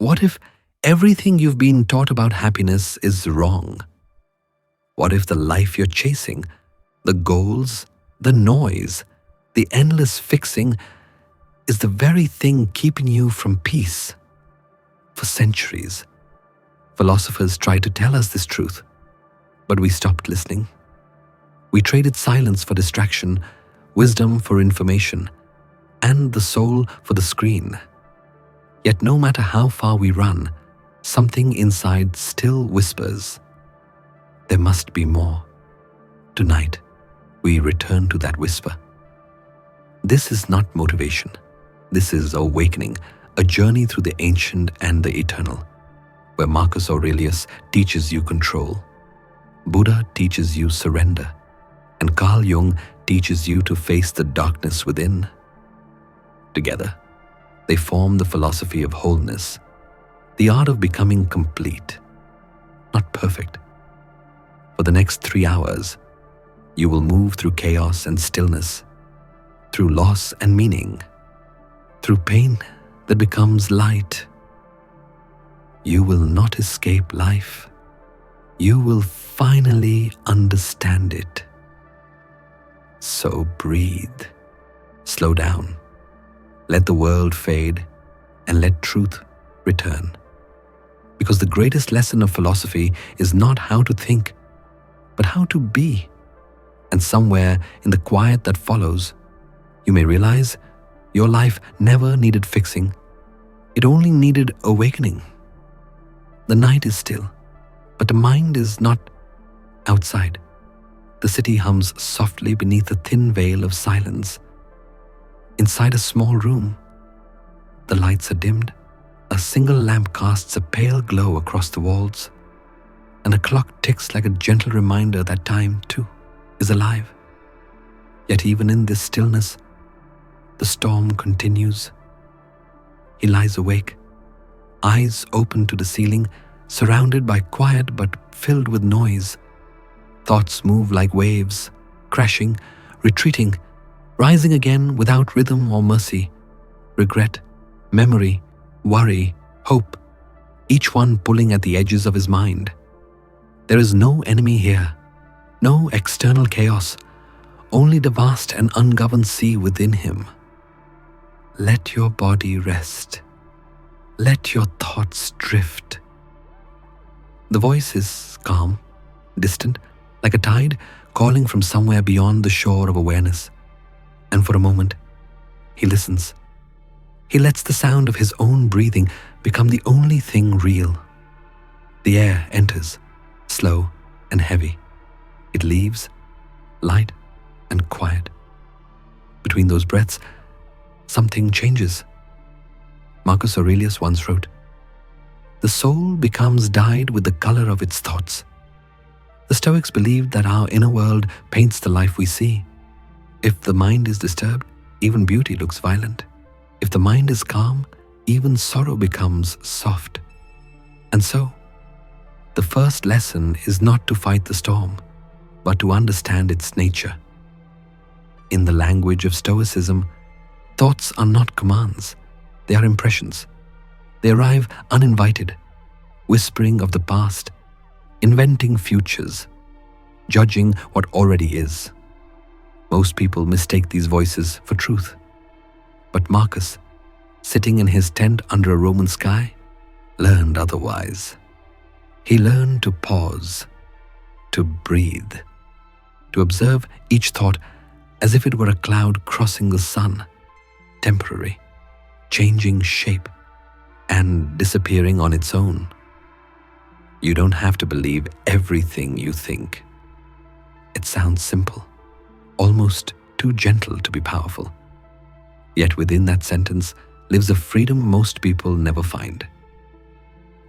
What if everything you've been taught about happiness is wrong? What if the life you're chasing, the goals, the noise, the endless fixing is the very thing keeping you from peace? For centuries, philosophers tried to tell us this truth, but we stopped listening. We traded silence for distraction, wisdom for information, and the soul for the screen. Yet no matter how far we run, something inside still whispers, there must be more. Tonight, we return to that whisper. This is not motivation. This is awakening, a journey through the ancient and the eternal, where Marcus Aurelius teaches you control, Buddha teaches you surrender, and Carl Jung teaches you to face the darkness within. Together, they form the philosophy of wholeness, the art of becoming complete, not perfect. For the next 3 hours, you will move through chaos and stillness, through loss and meaning, through pain that becomes light. You will not escape life. You will finally understand it. So breathe, slow down, let the world fade, and let truth return. Because the greatest lesson of philosophy is not how to think, but how to be. And somewhere in the quiet that follows, you may realize your life never needed fixing. It only needed awakening. The night is still, but the mind is not outside. The city hums softly beneath a thin veil of silence. Inside a small room, the lights are dimmed. A single lamp casts a pale glow across the walls, and a clock ticks like a gentle reminder that time, too, is alive. Yet even in this stillness, the storm continues. He lies awake, eyes open to the ceiling, surrounded by quiet but filled with noise. Thoughts move like waves, crashing, retreating, rising again without rhythm or mercy. Regret, memory, worry, hope, each one pulling at the edges of his mind. There is no enemy here, no external chaos, only the vast and ungoverned sea within him. Let your body rest. Let your thoughts drift. The voice is calm, distant, like a tide calling from somewhere beyond the shore of awareness. And for a moment, he listens. He lets the sound of his own breathing become the only thing real. The air enters, slow and heavy. It leaves, light and quiet. Between those breaths, something changes. Marcus Aurelius once wrote, "The soul becomes dyed with the color of its thoughts." The Stoics believed that our inner world paints the life we see. If the mind is disturbed, even beauty looks violent. If the mind is calm, even sorrow becomes soft. And so, the first lesson is not to fight the storm, but to understand its nature. In the language of Stoicism, thoughts are not commands, they are impressions. They arrive uninvited, whispering of the past, inventing futures, judging what already is. Most people mistake these voices for truth. But Marcus, sitting in his tent under a Roman sky, learned otherwise. He learned to pause, to breathe, to observe each thought as if it were a cloud crossing the sun, temporary, changing shape, and disappearing on its own. You don't have to believe everything you think. It sounds simple, almost too gentle to be powerful. Yet within that sentence lives a freedom most people never find.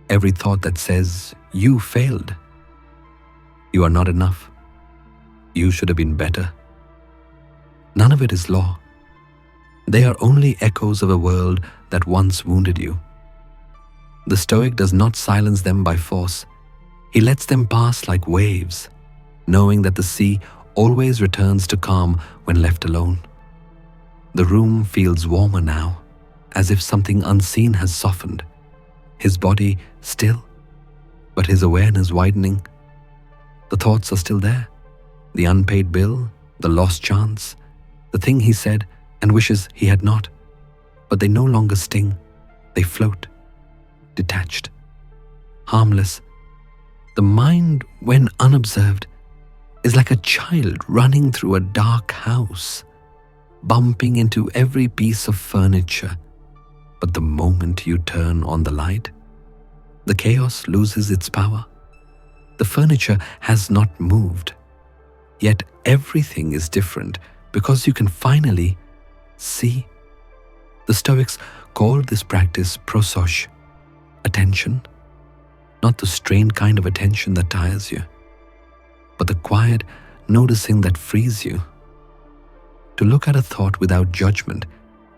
Every thought that says, "You failed," "You are not enough," "You should have been better," none of it is law. They are only echoes of a world that once wounded you. The Stoic does not silence them by force. He lets them pass like waves, knowing that the sea always returns to calm when left alone. The room feels warmer now, as if something unseen has softened. His body still, but his awareness widening. The thoughts are still there. The unpaid bill, the lost chance, the thing he said and wishes he had not. But they no longer sting. They float, detached, harmless. The mind, when unobserved, is like a child running through a dark house, bumping into every piece of furniture. But the moment you turn on the light, the chaos loses its power. The furniture has not moved, yet everything is different because you can finally see. The Stoics called this practice prosos, attention, not the strained kind of attention that tires you, but the quiet noticing that frees you. To look at a thought without judgment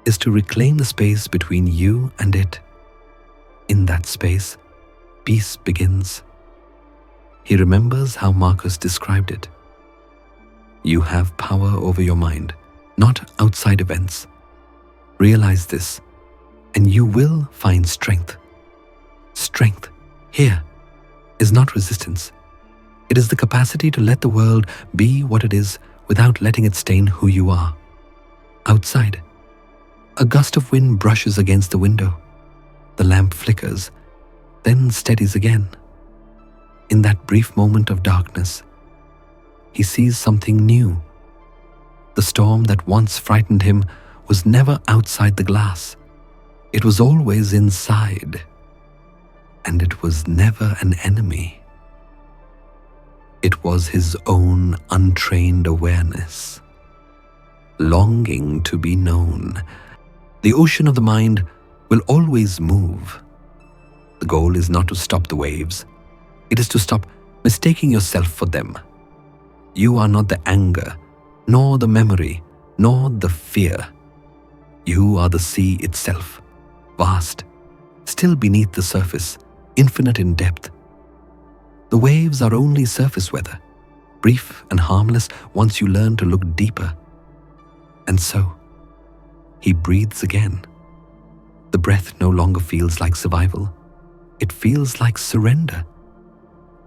is to reclaim the space between you and it. In that space, peace begins. He remembers how Marcus described it. You have power over your mind, not outside events. Realize this, and you will find strength. Strength, here, is not resistance. It is the capacity to let the world be what it is without letting it stain who you are. Outside, a gust of wind brushes against the window. The lamp flickers, then steadies again. In that brief moment of darkness, he sees something new. The storm that once frightened him was never outside the glass. It was always inside, and it was never an enemy. It was his own untrained awareness, longing to be known. The ocean of the mind will always move. The goal is not to stop the waves. It is to stop mistaking yourself for them. You are not the anger, nor the memory, nor the fear. You are the sea itself, vast, still beneath the surface, infinite in depth. The waves are only surface weather, brief and harmless once you learn to look deeper. And so, he breathes again. The breath no longer feels like survival. It feels like surrender.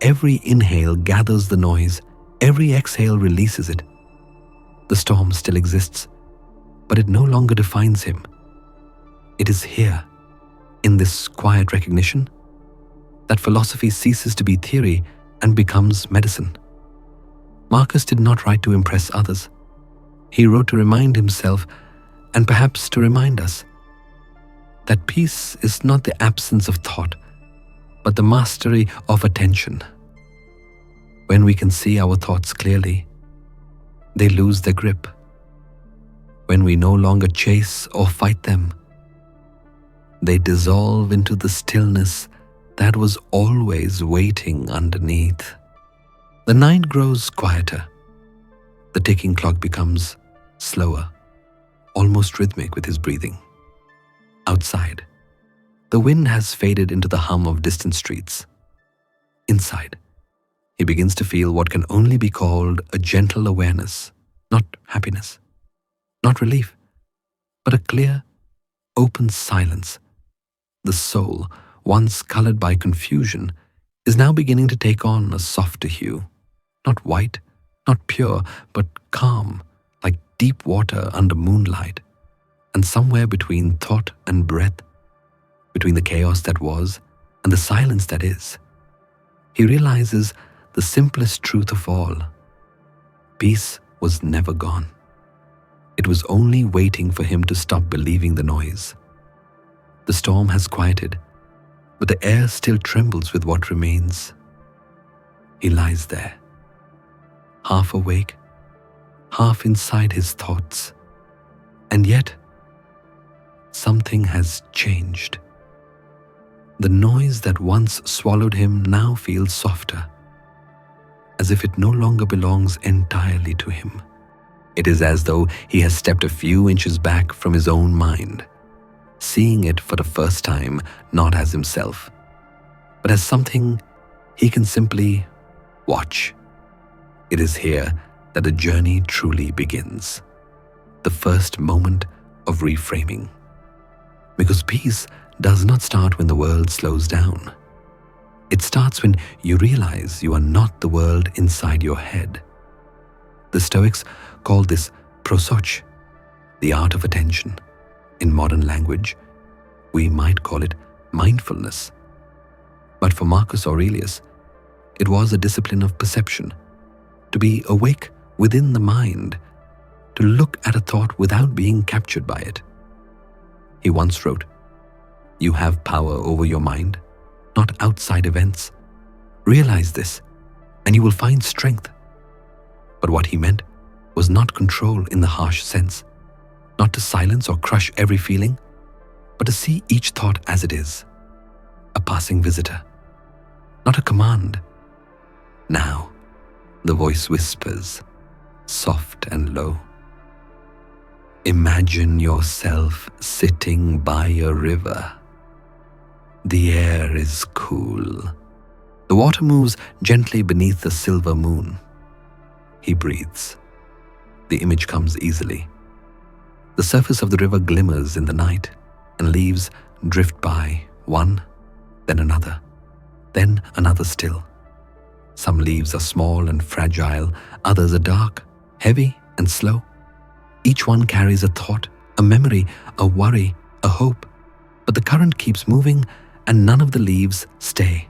Every inhale gathers the noise. Every exhale releases it. The storm still exists, but it no longer defines him. It is here, in this quiet recognition, that philosophy ceases to be theory and becomes medicine. Marcus did not write to impress others. He wrote to remind himself, and perhaps to remind us, that peace is not the absence of thought, but the mastery of attention. When we can see our thoughts clearly, they lose their grip. When we no longer chase or fight them, they dissolve into the stillness that was always waiting underneath. The night grows quieter. The ticking clock becomes slower, almost rhythmic with his breathing. Outside, the wind has faded into the hum of distant streets. Inside, he begins to feel what can only be called a gentle awareness, not happiness, not relief, but a clear, open silence. The soul, once colored by confusion, is now beginning to take on a softer hue, not white, not pure, but calm, like deep water under moonlight, and somewhere between thought and breath, between the chaos that was and the silence that is, he realizes the simplest truth of all. Peace was never gone. It was only waiting for him to stop believing the noise. The storm has quieted, but the air still trembles with what remains. He lies there, half awake, half inside his thoughts, and yet something has changed. The noise that once swallowed him now feels softer, as if it no longer belongs entirely to him. It is as though he has stepped a few inches back from his own mind, seeing it for the first time not as himself, but as something he can simply watch. It is here that the journey truly begins, the first moment of reframing. Because peace does not start when the world slows down. It starts when you realize you are not the world inside your head. The Stoics called this prosoch, the art of attention. In modern language, we might call it mindfulness. But for Marcus Aurelius, it was a discipline of perception, to be awake within the mind, to look at a thought without being captured by it. He once wrote, "You have power over your mind, not outside events. Realize this, and you will find strength." But what he meant was not control in the harsh sense, not to silence or crush every feeling, but to see each thought as it is, a passing visitor, not a command. Now, the voice whispers, soft and low. Imagine yourself sitting by a river. The air is cool. The water moves gently beneath the silver moon. He breathes. The image comes easily. The surface of the river glimmers in the night, and leaves drift by, one, then another still. Some leaves are small and fragile, others are dark, heavy and slow. Each one carries a thought, a memory, a worry, a hope, but the current keeps moving and none of the leaves stay.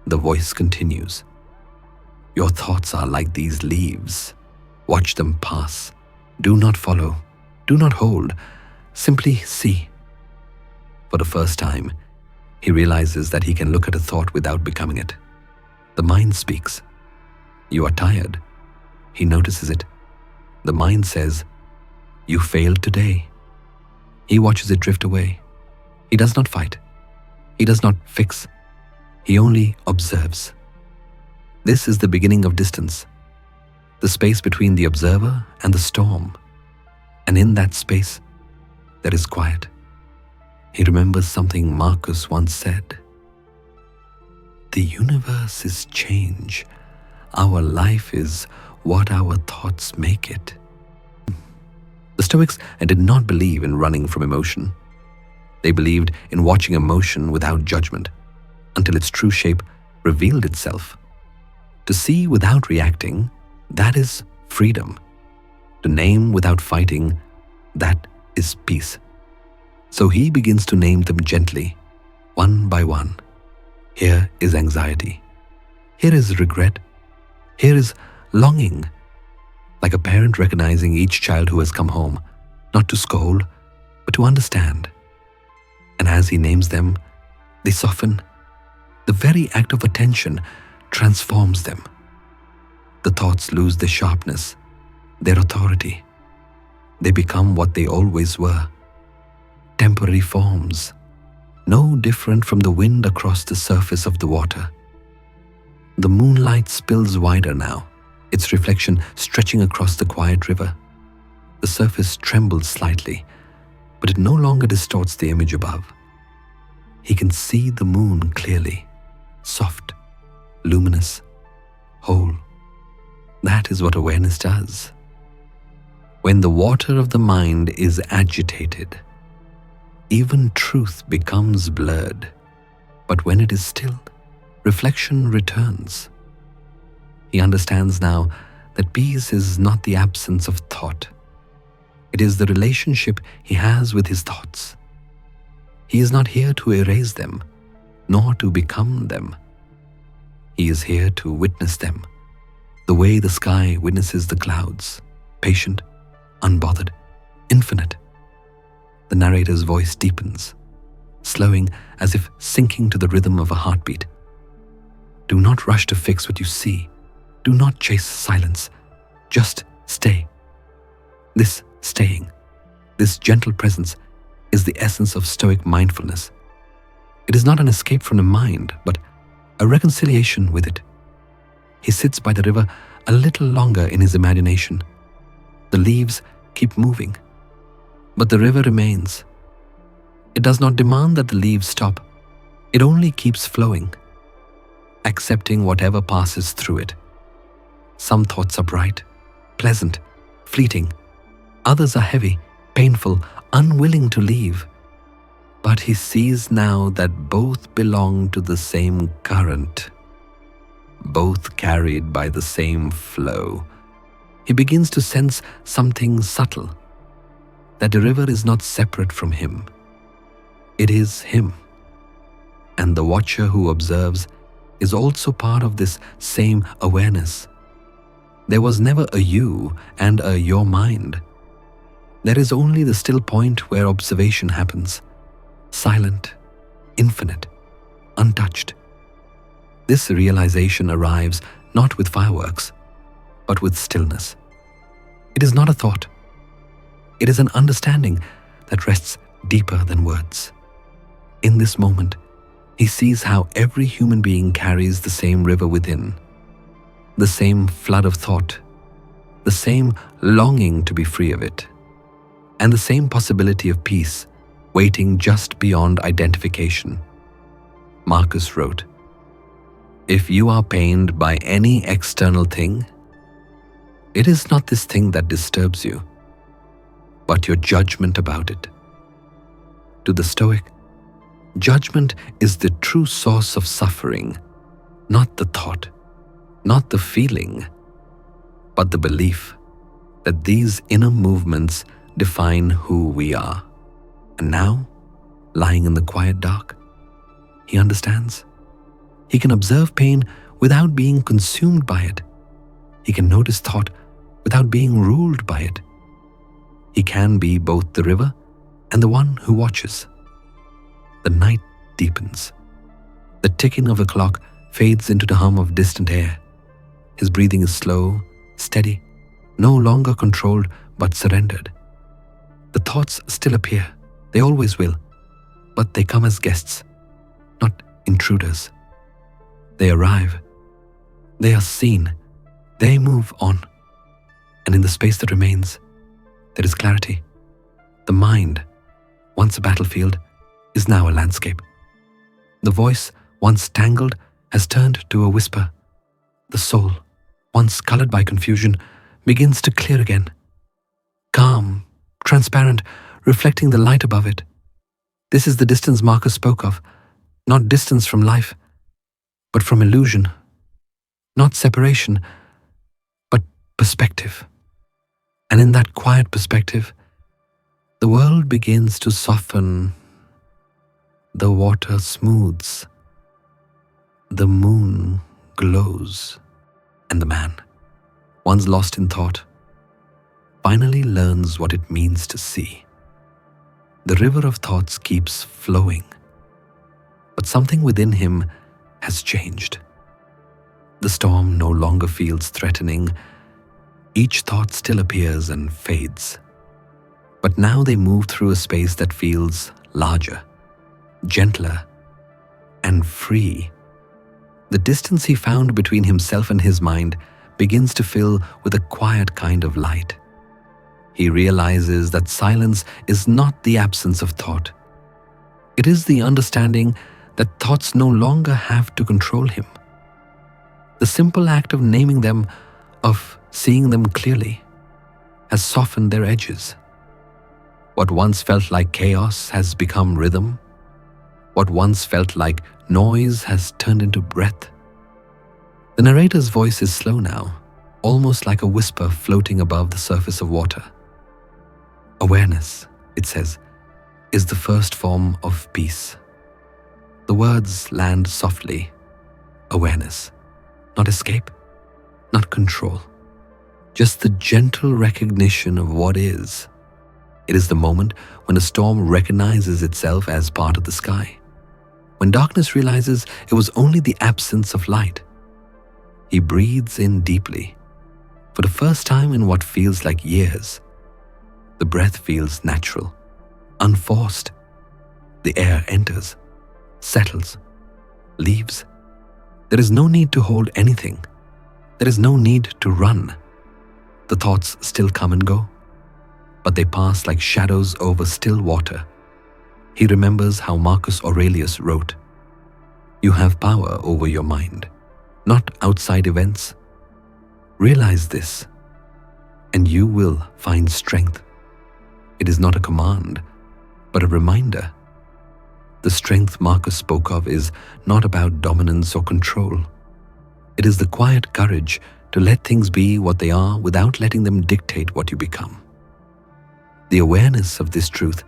The voice continues. Your thoughts are like these leaves. Watch them pass. Do not follow. Do not hold. Simply see. For the first time, he realizes that he can look at a thought without becoming it. The mind speaks. You are tired. He notices it. The mind says, you failed today. He watches it drift away. He does not fight. He does not fix. He only observes. This is the beginning of distance, the space between the observer and the storm. And in that space, there is quiet. He remembers something Marcus once said. The universe is change. Our life is what our thoughts make it. The Stoics did not believe in running from emotion. They believed in watching emotion without judgment until its true shape revealed itself. To see without reacting, that is freedom. To name without fighting, that is peace. So he begins to name them gently, one by one. Here is anxiety. Here is regret. Here is longing. Like a parent recognizing each child who has come home, not to scold, but to understand. And as he names them, they soften. The very act of attention transforms them. The thoughts lose their sharpness, their authority. They become what they always were. Temporary forms, no different from the wind across the surface of the water. The moonlight spills wider now, its reflection stretching across the quiet river. The surface trembles slightly, but it no longer distorts the image above. He can see the moon clearly, soft, luminous, whole. That is what awareness does. When the water of the mind is agitated, even truth becomes blurred. But when it is still, reflection returns. He understands now that peace is not the absence of thought. It is the relationship he has with his thoughts. He is not here to erase them, nor to become them. He is here to witness them, the way the sky witnesses the clouds, patient, unbothered, infinite. The narrator's voice deepens, slowing as if sinking to the rhythm of a heartbeat. Do not rush to fix what you see. Do not chase silence. Just stay. This staying, this gentle presence, is the essence of Stoic mindfulness. It is not an escape from the mind, but a reconciliation with it. He sits by the river a little longer in his imagination. The leaves keep moving, but the river remains. It does not demand that the leaves stop. It only keeps flowing, accepting whatever passes through it. Some thoughts are bright, pleasant, fleeting. Others are heavy, painful, unwilling to leave. But he sees now that both belong to the same current, both carried by the same flow. He begins to sense something subtle, that the river is not separate from him. It is him. And the watcher who observes is also part of this same awareness. There was never a you and a your mind. There is only the still point where observation happens, silent, infinite, untouched. This realization arrives not with fireworks, but with stillness. It is not a thought. It is an understanding that rests deeper than words. In this moment, he sees how every human being carries the same river within, the same flood of thought, the same longing to be free of it, and the same possibility of peace waiting just beyond identification. Marcus wrote, "If you are pained by any external thing, it is not this thing that disturbs you, but your judgment about it." To the Stoic, judgment is the true source of suffering, not the thought, not the feeling, but the belief that these inner movements define who we are. And now, lying in the quiet dark, he understands. He can observe pain without being consumed by it. He can notice thought without being ruled by it. He can be both the river and the one who watches. The night deepens. The ticking of a clock fades into the hum of distant air. His breathing is slow, steady, no longer controlled but surrendered. The thoughts still appear. They always will. But they come as guests, not intruders. They arrive. They are seen. They move on. And in the space that remains, there is clarity. The mind, once a battlefield, is now a landscape. The voice, once tangled, has turned to a whisper. The soul, once colored by confusion, begins to clear again. Calm, transparent, reflecting the light above it. This is the distance Marcus spoke of, not distance from life, but from illusion. Not separation, but perspective. And in that quiet perspective, the world begins to soften. The water smooths. The moon glows. And the man, once lost in thought, finally learns what it means to see. The river of thoughts keeps flowing, but something within him has changed. The storm no longer feels threatening. Each thought still appears and fades. But now they move through a space that feels larger, gentler, and free. The distance he found between himself and his mind begins to fill with a quiet kind of light. He realizes that silence is not the absence of thought. It is the understanding that thoughts no longer have to control him. The simple act of naming them, of seeing them clearly, has softened their edges. What once felt like chaos has become rhythm. What once felt like noise has turned into breath. The narrator's voice is slow now, almost like a whisper floating above the surface of water. Awareness, it says, is the first form of peace. The words land softly. Awareness, not escape, not control. Just the gentle recognition of what is. It is the moment when a storm recognizes itself as part of the sky. When darkness realizes it was only the absence of light. He breathes in deeply. For the first time in what feels like years, the breath feels natural, unforced. The air enters, settles, leaves. There is no need to hold anything. There is no need to run. The thoughts still come and go, but they pass like shadows over still water. He remembers how Marcus Aurelius wrote, "You have power over your mind, not outside events. Realize this, and you will find strength." It is not a command, but a reminder. The strength Marcus spoke of is not about dominance or control. It is the quiet courage to let things be what they are without letting them dictate what you become. The awareness of this truth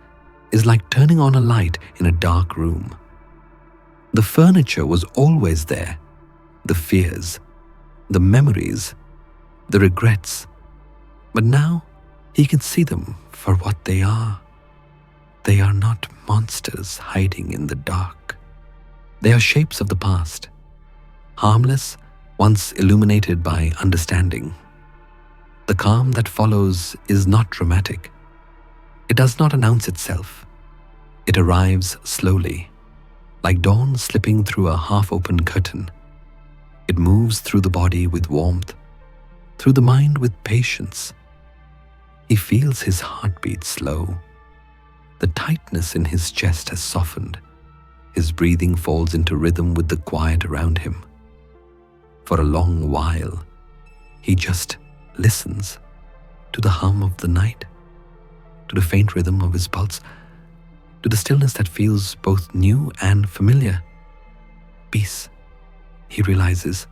is like turning on a light in a dark room. The furniture was always there, the fears, the memories, the regrets, but now he can see them for what they are. They are not monsters hiding in the dark. They are shapes of the past, harmless once illuminated by understanding. The calm that follows is not dramatic. It does not announce itself. It arrives slowly, like dawn slipping through a half-open curtain. It moves through the body with warmth, through the mind with patience. He feels his heartbeat slow. The tightness in his chest has softened. His breathing falls into rhythm with the quiet around him. For a long while, he just listens to the hum of the night, to the faint rhythm of his pulse, to the stillness that feels both new and familiar. Peace, he realizes,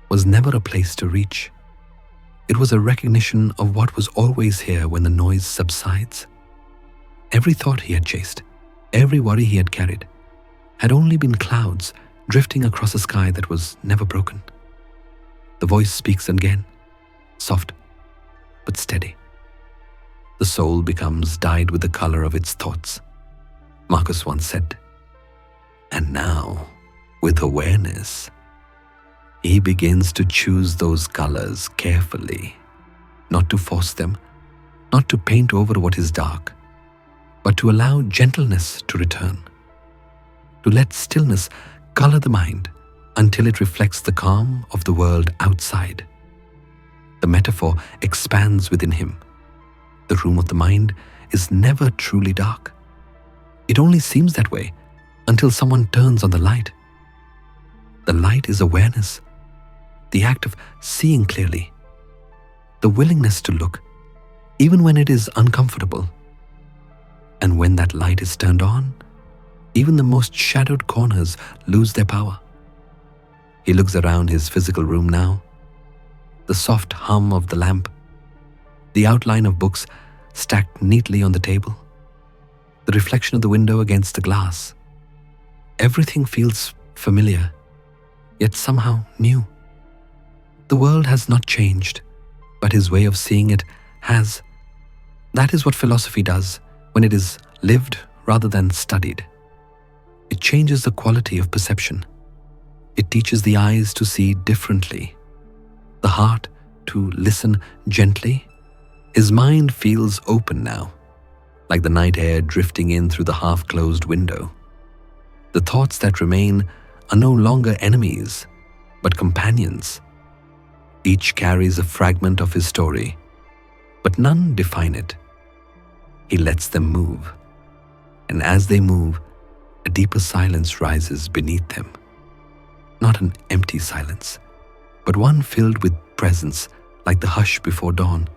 was never a place to reach. It was a recognition of what was always here when the noise subsides. Every thought he had chased, every worry he had carried, had only been clouds drifting across a sky that was never broken. The voice speaks again, soft but steady. The soul becomes dyed with the color of its thoughts. Marcus once said, and now, with awareness, he begins to choose those colors carefully, not to force them, not to paint over what is dark, but to allow gentleness to return, to let stillness color the mind until it reflects the calm of the world outside. The metaphor expands within him. The room of the mind is never truly dark. It only seems that way until someone turns on the light. The light is awareness, the act of seeing clearly, the willingness to look, even when it is uncomfortable. And when that light is turned on, even the most shadowed corners lose their power. He looks around his physical room now. The soft hum of the lamp, the outline of books stacked neatly on the table, the reflection of the window against the glass. Everything feels familiar, yet somehow new. The world has not changed, but his way of seeing it has. That is what philosophy does when it is lived rather than studied. It changes the quality of perception. It teaches the eyes to see differently, the heart to listen gently. His mind feels open now, like the night air drifting in through the half-closed window. The thoughts that remain are no longer enemies, but companions. Each carries a fragment of his story, but none define it. He lets them move, and as they move, a deeper silence rises beneath them. Not an empty silence, but one filled with presence, like the hush before dawn,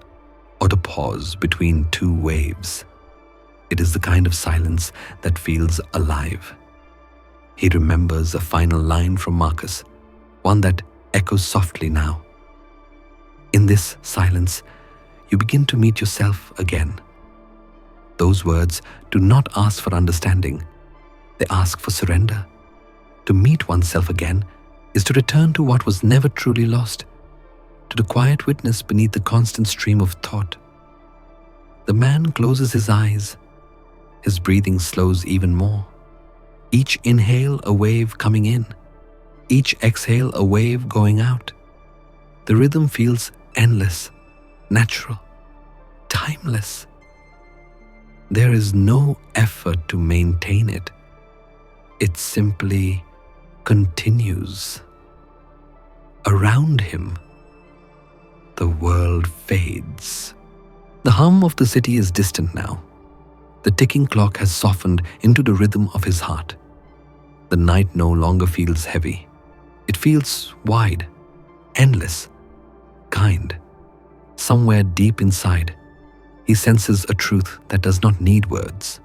or the pause between two waves. It is the kind of silence that feels alive. He remembers a final line from Marcus, one that echoes softly now. In this silence, you begin to meet yourself again. Those words do not ask for understanding. They ask for surrender. To meet oneself again is to return to what was never truly lost, to the quiet witness beneath the constant stream of thought. The man closes his eyes. His breathing slows even more. Each inhale a wave coming in, each exhale a wave going out. The rhythm feels endless, natural, timeless. There is no effort to maintain it. It simply continues. Around him, the world fades. The hum of the city is distant now. The ticking clock has softened into the rhythm of his heart. The night no longer feels heavy. It feels wide, endless, kind. Somewhere deep inside, he senses a truth that does not need words.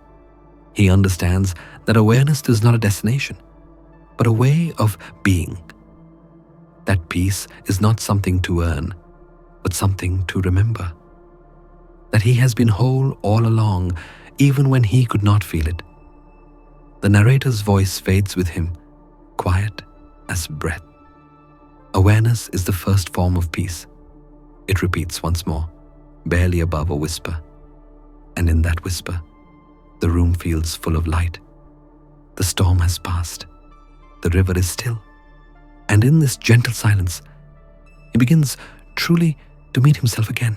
He understands that awareness is not a destination, but a way of being. That peace is not something to earn, but something to remember. That he has been whole all along, even when he could not feel it. The narrator's voice fades with him, quiet as breath. Awareness is the first form of peace. It repeats once more, barely above a whisper. And in that whisper, the room feels full of light. The storm has passed. The river is still. And in this gentle silence, he begins truly to meet himself again.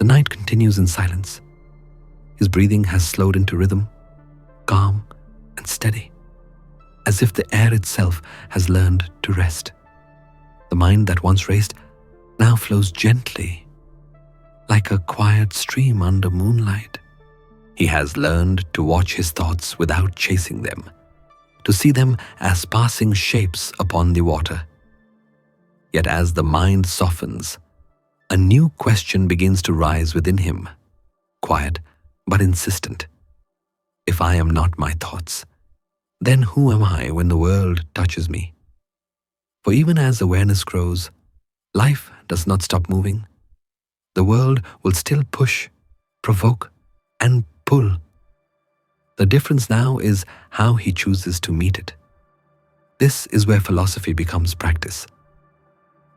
The night continues in silence. His breathing has slowed into rhythm, calm and steady, as if the air itself has learned to rest. The mind that once raced now flows gently, like a quiet stream under moonlight. He has learned to watch his thoughts without chasing them, to see them as passing shapes upon the water. Yet as the mind softens, a new question begins to rise within him, quiet but insistent. If I am not my thoughts, then who am I when the world touches me? For even as awareness grows, life does not stop moving. The world will still push, provoke, and pull. The difference now is how he chooses to meet it. This is where philosophy becomes practice.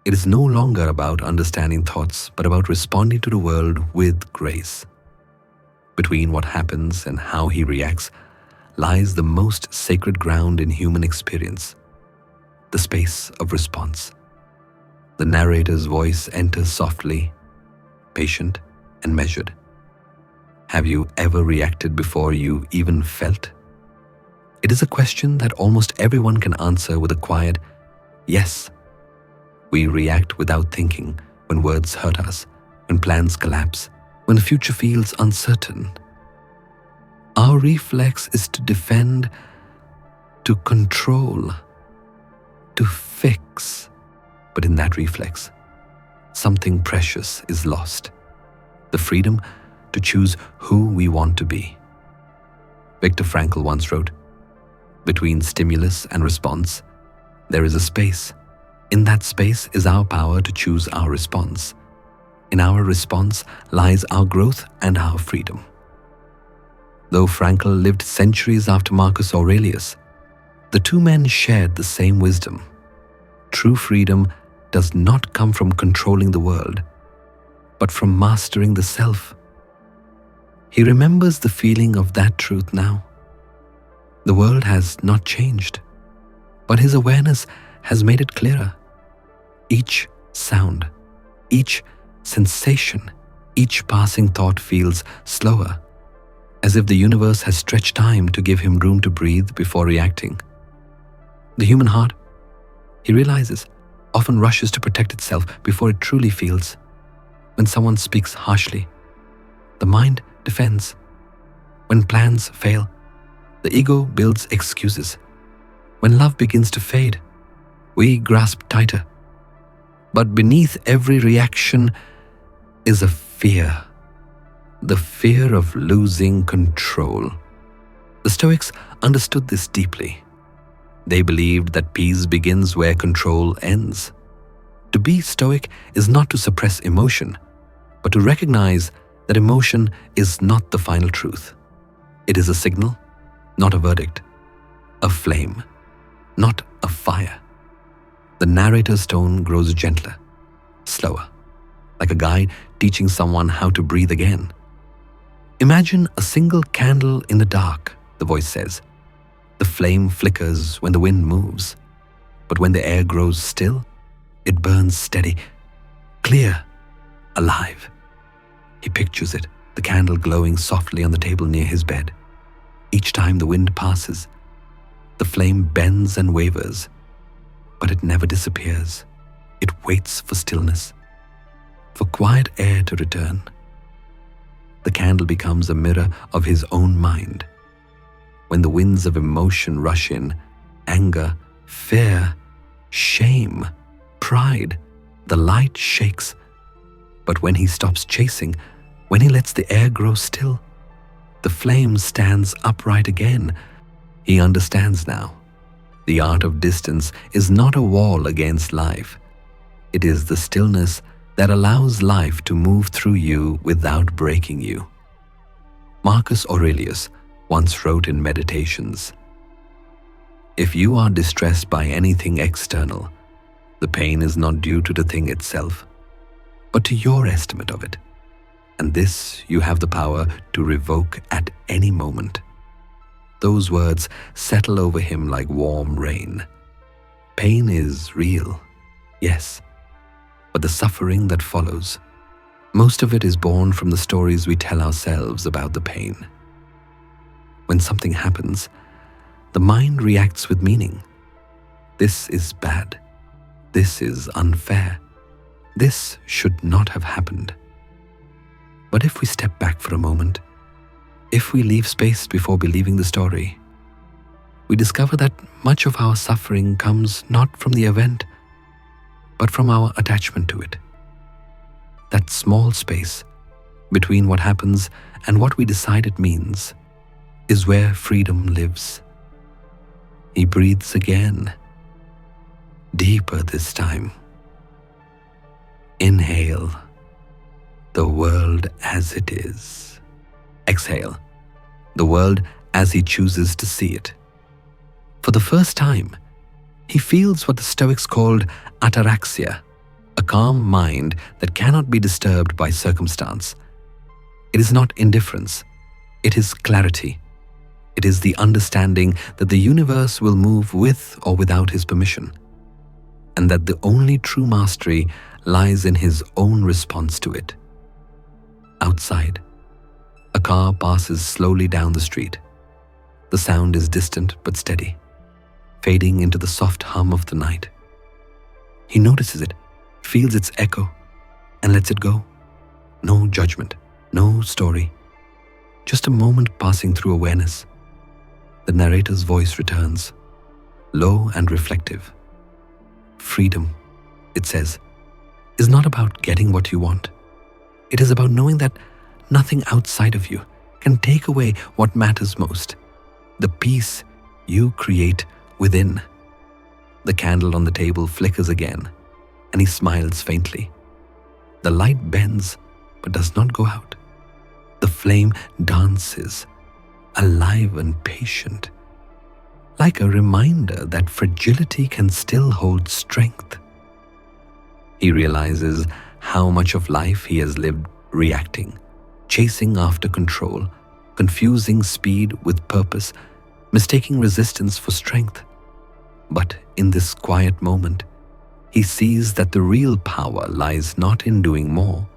It is no longer about understanding thoughts, but about responding to the world with grace. Between what happens and how he reacts lies the most sacred ground in human experience, the space of response. The narrator's voice enters softly, patient and measured. Have you ever reacted before you even felt? It is a question that almost everyone can answer with a quiet yes. We react without thinking when words hurt us, when plans collapse, when the future feels uncertain. Our reflex is to defend, to control, to fix. But in that reflex, something precious is lost. The freedom to choose who we want to be. Viktor Frankl once wrote, "Between stimulus and response, there is a space. In that space is our power to choose our response. In our response lies our growth and our freedom." Though Frankl lived centuries after Marcus Aurelius, the two men shared the same wisdom. True freedom does not come from controlling the world, but from mastering the self. He remembers the feeling of that truth now. The world has not changed, but his awareness has made it clearer. Each sound, each sensation, each passing thought feels slower, as if the universe has stretched time to give him room to breathe before reacting. The human heart, he realizes, often rushes to protect itself before it truly feels. When someone speaks harshly, the mind defends. When plans fail, the ego builds excuses. When love begins to fade, we grasp tighter. But beneath every reaction is a fear. The fear of losing control. The Stoics understood this deeply. They believed that peace begins where control ends. To be Stoic is not to suppress emotion, but to recognize that emotion is not the final truth. It is a signal, not a verdict. A flame, not a fire. The narrator's tone grows gentler, slower, like a guide teaching someone how to breathe again. Imagine a single candle in the dark, the voice says. The flame flickers when the wind moves, but when the air grows still, it burns steady, clear, alive. He pictures it, the candle glowing softly on the table near his bed. Each time the wind passes, the flame bends and wavers, but it never disappears. It waits for stillness, for quiet air to return. The candle becomes a mirror of his own mind. When the winds of emotion rush in, anger, fear, shame, pride, the light shakes. But when he stops chasing, when he lets the air grow still, The flame stands upright again. He understands now. The art of distance is not a wall against life. It is the stillness that allows life to move through you without breaking you. Marcus Aurelius once wrote in Meditations, "If you are distressed by anything external, the pain is not due to the thing itself, but to your estimate of it. And this you have the power to revoke at any moment." Those words settle over him like warm rain. Pain is real, yes, but the suffering that follows, most of it is born from the stories we tell ourselves about the pain. When something happens, the mind reacts with meaning. This is bad. This is unfair. This should not have happened. But if we step back for a moment, if we leave space before believing the story, we discover that much of our suffering comes not from the event, but from our attachment to it. That small space between what happens and what we decide it means is where freedom lives. He breathes again, deeper this time. Inhale, the world as it is. Exhale, the world as he chooses to see it. For the first time, he feels what the Stoics called ataraxia, a calm mind that cannot be disturbed by circumstance. It is not indifference, it is clarity. It is the understanding that the universe will move with or without his permission, and that the only true mastery lies in his own response to it. Outside, a car passes slowly down the street. The sound is distant but steady, fading into the soft hum of the night. He notices it, feels its echo, and lets it go. No judgment, no story, just a moment passing through awareness. The narrator's voice returns, low and reflective. Freedom, it says, is not about getting what you want. It is about knowing that nothing outside of you can take away what matters most, the peace you create within. The candle on the table flickers again, and he smiles faintly. The light bends, but does not go out. The flame dances, alive and patient, like a reminder that fragility can still hold strength. He realizes how much of life he has lived reacting, chasing after control, confusing speed with purpose, mistaking resistance for strength. But in this quiet moment, he sees that the real power lies not in doing more,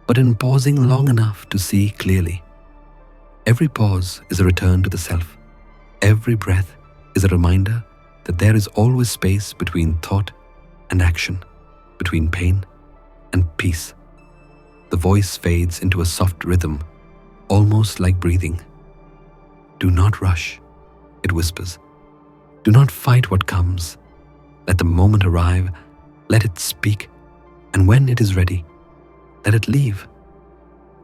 but in pausing long enough to see clearly. Every pause is a return to the self. Every breath is a reminder that there is always space between thought and action, between pain and peace. The voice fades into a soft rhythm, almost like breathing. "Do not rush," it whispers. "Do not fight what comes. Let the moment arrive, let it speak, and when it is ready, let it leave."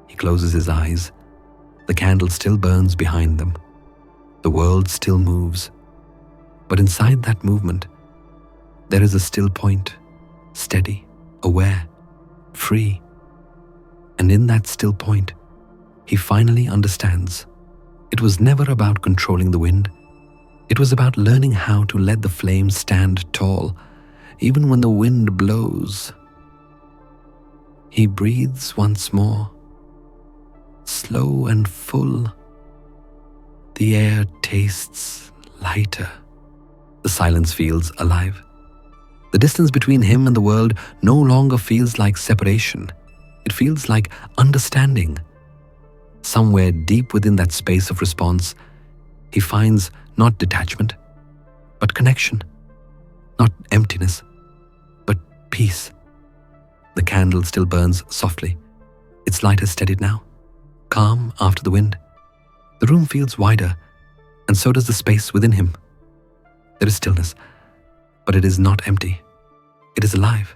He closes his eyes. The candle still burns behind them. The world still moves. But inside that movement, there is a still point, steady, aware, free. And in that still point, he finally understands. It was never about controlling the wind. It was about learning how to let the flame stand tall, even when the wind blows. He breathes once more, slow and full. The air tastes lighter. The silence feels alive. The distance between him and the world no longer feels like separation. It feels like understanding. Somewhere deep within that space of response, he finds not detachment, but connection. Not emptiness, but peace. The candle still burns softly. Its light has steadied now, calm after the wind. The room feels wider, and so does the space within him. There is stillness, but it is not empty. It is alive,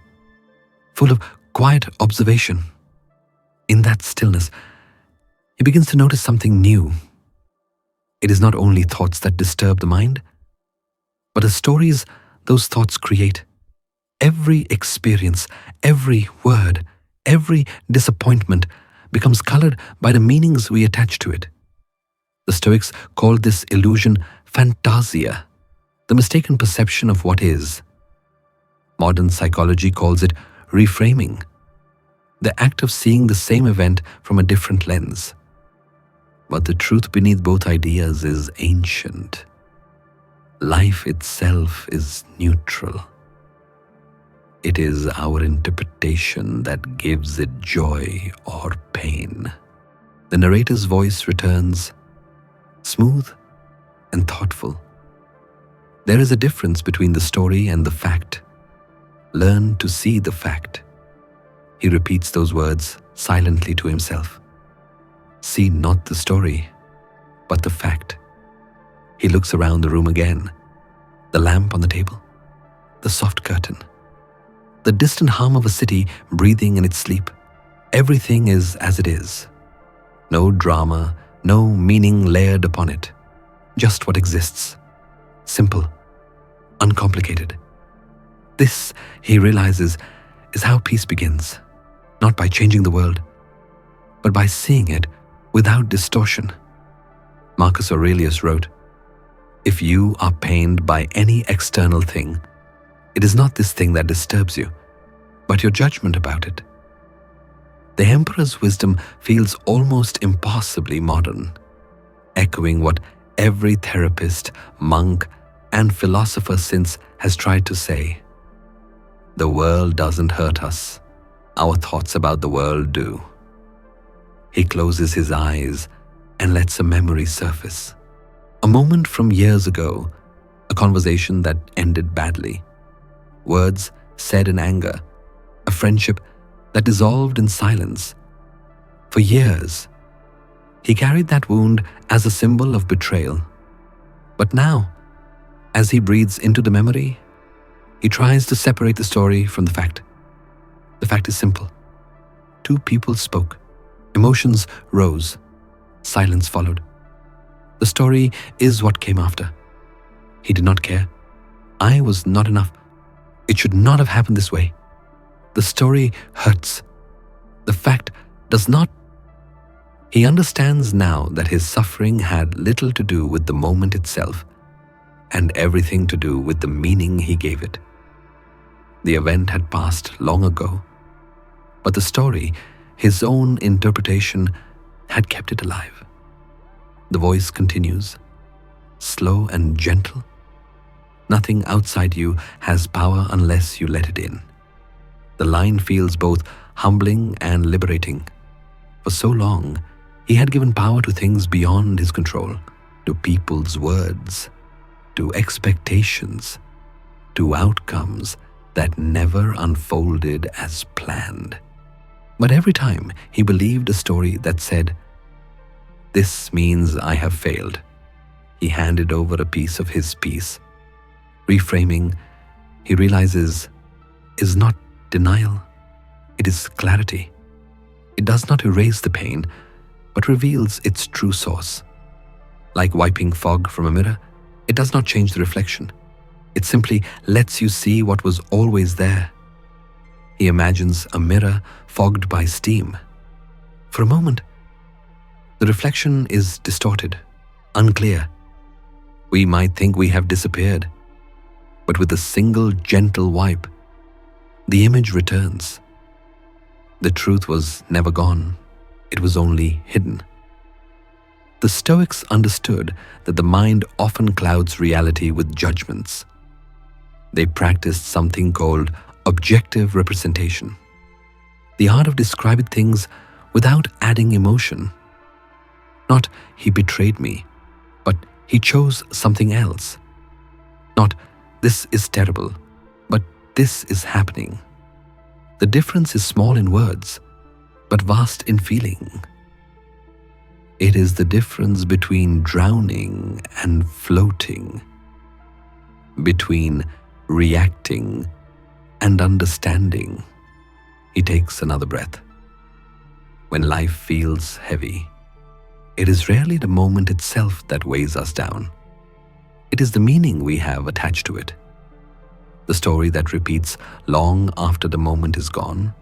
full of quiet observation. In that stillness, he begins to notice something new. It is not only thoughts that disturb the mind, but the stories those thoughts create. Every experience, every word, every disappointment becomes colored by the meanings we attach to it. The Stoics called this illusion phantasia, the mistaken perception of what is. Modern psychology calls it reframing, the act of seeing the same event from a different lens. But the truth beneath both ideas is ancient. Life itself is neutral. It is our interpretation that gives it joy or pain. The narrator's voice returns, smooth and thoughtful. There is a difference between the story and the fact. Learn to see the fact. He repeats those words silently to himself. See not the story, but the fact. He looks around the room again. The lamp on the table, the soft curtain, the distant hum of a city breathing in its sleep. Everything is as it is. No drama, no meaning layered upon it. Just what exists. Simple, uncomplicated. This, he realizes, is how peace begins. Not by changing the world, but by seeing it without distortion. Marcus Aurelius wrote, "If you are pained by any external thing, it is not this thing that disturbs you, but your judgment about it." The emperor's wisdom feels almost impossibly modern, echoing what every therapist, monk, and philosopher since has tried to say. The world doesn't hurt us. Our thoughts about the world do. He closes his eyes and lets a memory surface. A moment from years ago, a conversation that ended badly, words said in anger, a friendship that dissolved in silence. For years, he carried that wound as a symbol of betrayal. But now, as he breathes into the memory, he tries to separate the story from the fact. The fact is simple. Two people spoke. Emotions rose. Silence followed. The story is what came after. He did not care. I was not enough. It should not have happened this way. The story hurts. The fact does not. He understands now that his suffering had little to do with the moment itself, and everything to do with the meaning he gave it. The event had passed long ago, but the story, his own interpretation, had kept it alive. The voice continues, slow and gentle. Nothing outside you has power unless you let it in. The line feels both humbling and liberating. For so long, he had given power to things beyond his control, to people's words, to expectations, to outcomes that never unfolded as planned. But every time he believed a story that said, "This means I have failed," he handed over a piece of his peace. Reframing, he realizes, is not denial. It is clarity. It does not erase the pain, but reveals its true source. Like wiping fog from a mirror, it does not change the reflection. It simply lets you see what was always there. He imagines a mirror fogged by steam. For a moment, the reflection is distorted, unclear. We might think we have disappeared, but with a single gentle wipe, the image returns. The truth was never gone. It was only hidden. The Stoics understood that the mind often clouds reality with judgments. They practiced something called objective representation, the art of describing things without adding emotion. Not, "He betrayed me," but "He chose something else." Not, "This is terrible," but "This is happening." The difference is small in words, but vast in feeling. It is the difference between drowning and floating, between reacting and understanding. He takes another breath. When life feels heavy, It is rarely the moment itself that weighs us down. It is the meaning we have attached to it. The story that repeats long after the moment is gone.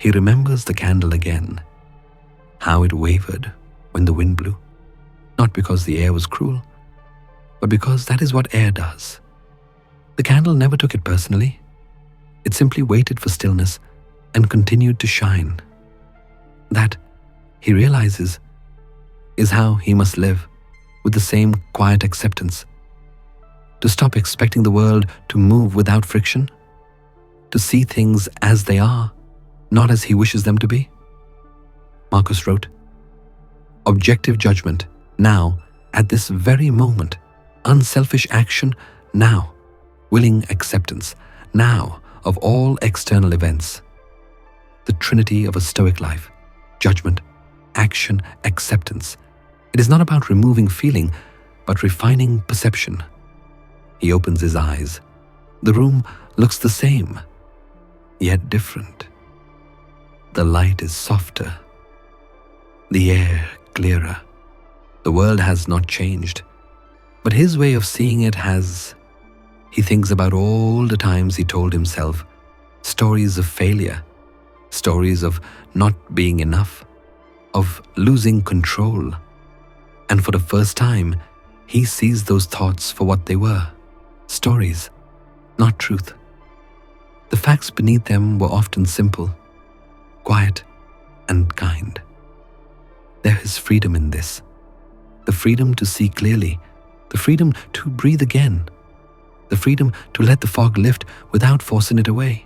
He remembers the candle again, how it wavered when the wind blew, not because the air was cruel, but because that is what air does. The candle never took it personally. It simply waited for stillness and continued to shine. That, he realizes, is how he must live, with the same quiet acceptance. To stop expecting the world to move without friction, to see things as they are, not as he wishes them to be. Marcus wrote, "Objective judgment, now, at this very moment, unselfish action, now, willing acceptance, now, of all external events." The trinity of a Stoic life: judgment, action, acceptance. It is not about removing feeling, but refining perception. He opens his eyes. The room looks the same, yet different. The light is softer, the air clearer. The world has not changed, but his way of seeing it has. He thinks about all the times he told himself stories of failure, stories of not being enough, of losing control. And for the first time, he sees those thoughts for what they were: stories, not truth. The facts beneath them were often simple, quiet, and kind. There is freedom in this. The freedom to see clearly, the freedom to breathe again, the freedom to let the fog lift without forcing it away.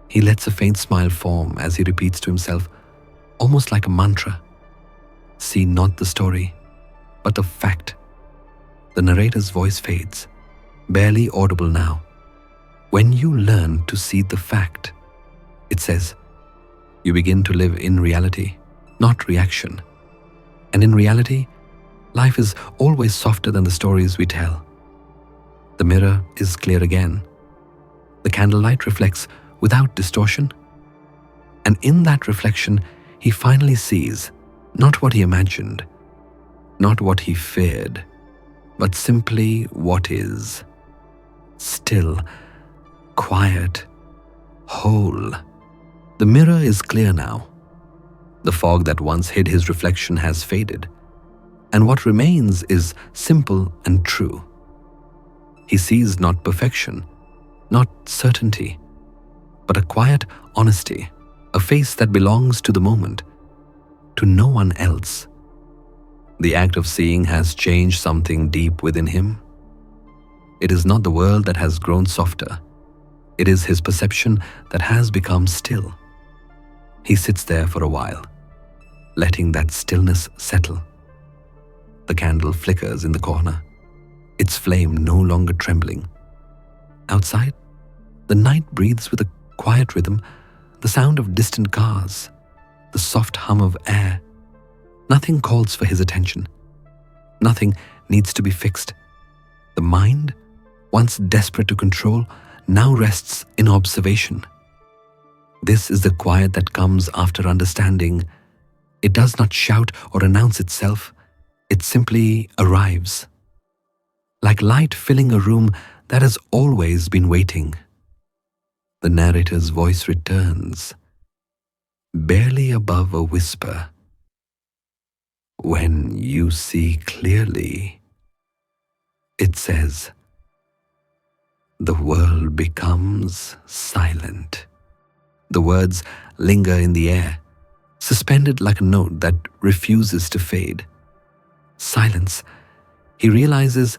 He lets a faint smile form as he repeats to himself, almost like a mantra, "See not the story, but the fact." The narrator's voice fades, barely audible now. When you learn to see the fact, it says, you begin to live in reality, not reaction. And in reality, life is always softer than the stories we tell. The mirror is clear again. The candlelight reflects without distortion. And in that reflection, he finally sees not what he imagined, not what he feared, but simply what is. Still, quiet, whole. The mirror is clear now. The fog that once hid his reflection has faded, and what remains is simple and true. He sees not perfection, not certainty, but a quiet honesty, a face that belongs to the moment, to no one else. The act of seeing has changed something deep within him. It is not the world that has grown softer. It is his perception that has become still. He sits there for a while, letting that stillness settle. The candle flickers in the corner, its flame no longer trembling. Outside, the night breathes with a quiet rhythm, the sound of distant cars, the soft hum of air. Nothing calls for his attention. Nothing needs to be fixed. The mind, once desperate to control, now rests in observation. This is the quiet that comes after understanding. It does not shout or announce itself. It simply arrives. Like light filling a room that has always been waiting. The narrator's voice returns, barely above a whisper. When you see clearly, it says, the world becomes silent. The words linger in the air, suspended like a note that refuses to fade. Silence, he realizes,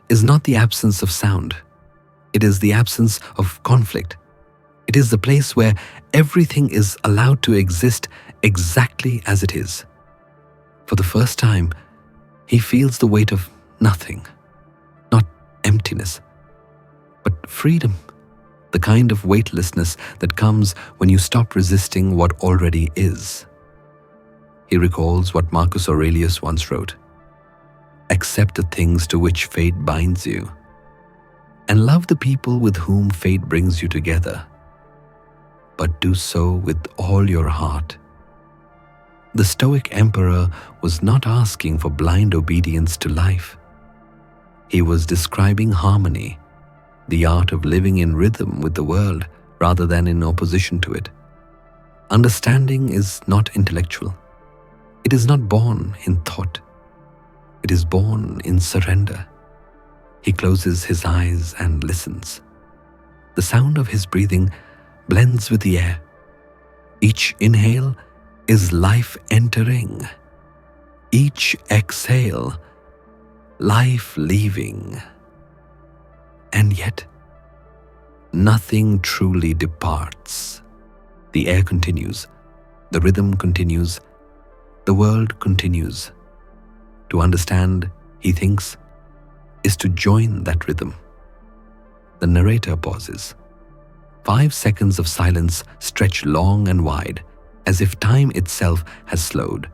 is not the absence of sound. It is the absence of conflict. It is the place where everything is allowed to exist exactly as it is. For the first time, he feels the weight of nothing, not emptiness, but freedom, the kind of weightlessness that comes when you stop resisting what already is. He recalls what Marcus Aurelius once wrote, "Accept the things to which fate binds you, and love the people with whom fate brings you together, but do so with all your heart. The Stoic emperor was not asking for blind obedience to life. He was describing harmony, the art of living in rhythm with the world rather than in opposition to it. Understanding is not intellectual. It is not born in thought. It is born in surrender. He closes his eyes and listens. The sound of his breathing blends with the air. Each inhale is life entering. Each exhale, life leaving. And yet, nothing truly departs. The air continues. The rhythm continues. The world continues. To understand, he thinks, is to join that rhythm. The narrator pauses. 5 seconds of silence stretch long and wide, as if time itself has slowed.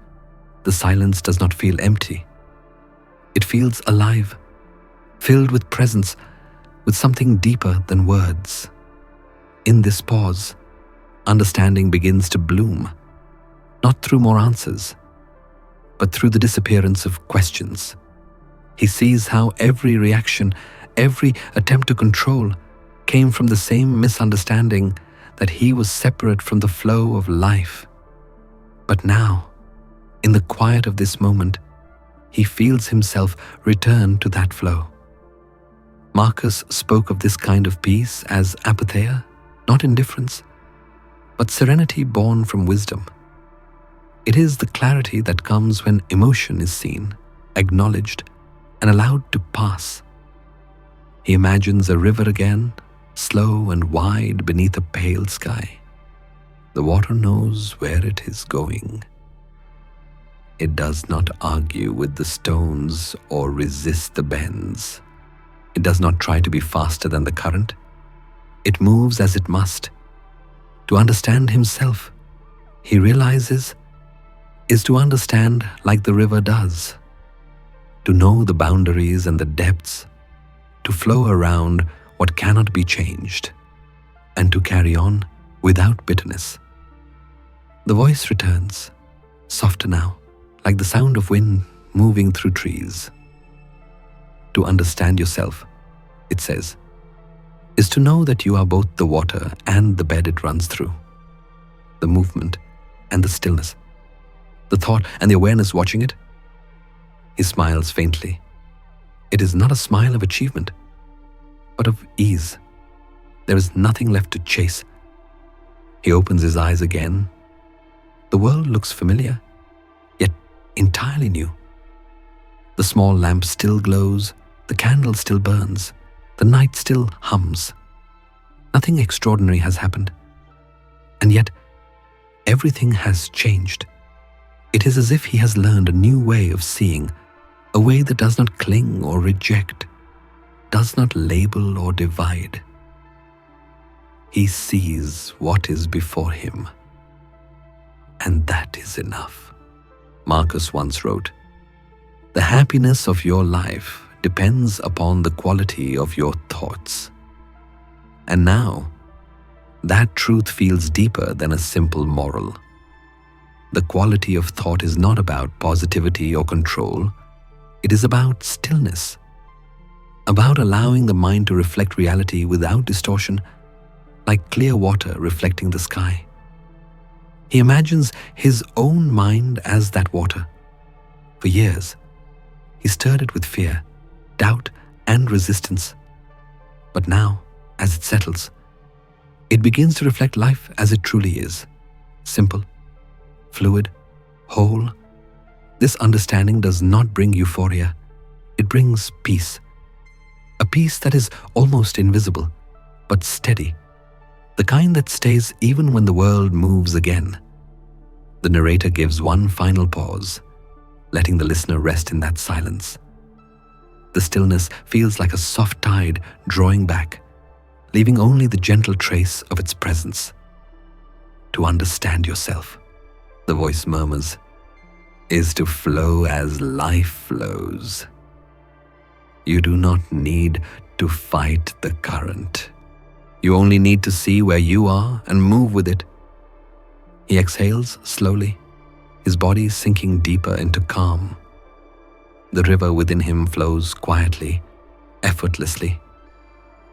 The silence does not feel empty. It feels alive, filled with presence, with something deeper than words. In this pause, understanding begins to bloom, not through more answers, but through the disappearance of questions. He sees how every reaction, every attempt to control, came from the same misunderstanding that he was separate from the flow of life. But now, in the quiet of this moment, he feels himself return to that flow. Marcus spoke of this kind of peace as apatheia, not indifference, but serenity born from wisdom. It is the clarity that comes when emotion is seen, acknowledged, and allowed to pass. He imagines a river again, slow and wide beneath a pale sky. The water knows where it is going. It does not argue with the stones or resist the bends. It does not try to be faster than the current. It moves as it must. To understand himself, he realizes, is to understand like the river does. To know the boundaries and the depths, to flow around what cannot be changed, and to carry on without bitterness. The voice returns, softer now, like the sound of wind moving through trees. To understand yourself, it says, is to know that you are both the water and the bed it runs through, the movement and the stillness, the thought and the awareness watching it. He smiles faintly. It is not a smile of achievement, but of ease. There is nothing left to chase. He opens his eyes again. The world looks familiar, yet entirely new. The small lamp still glows, the candle still burns, the night still hums. Nothing extraordinary has happened. And yet, everything has changed. It is as if he has learned a new way of seeing, a way that does not cling or reject, does not label or divide. He sees what is before him, and that is enough. Marcus once wrote, "The happiness of your life depends upon the quality of your thoughts." And now, that truth feels deeper than a simple moral. The quality of thought is not about positivity or control. It is about stillness, about allowing the mind to reflect reality without distortion, like clear water reflecting the sky. He imagines his own mind as that water. For years, he stirred it with fear, doubt, and resistance. But now, as it settles, it begins to reflect life as it truly is, simple, fluid, whole. This understanding does not bring euphoria. It brings peace. A peace that is almost invisible, but steady. The kind that stays even when the world moves again. The narrator gives one final pause, letting the listener rest in that silence. The stillness feels like a soft tide drawing back, leaving only the gentle trace of its presence. To understand yourself, the voice murmurs, is to flow as life flows. You do not need to fight the current. You only need to see where you are and move with it. He exhales slowly, his body sinking deeper into calm. The river within him flows quietly, effortlessly.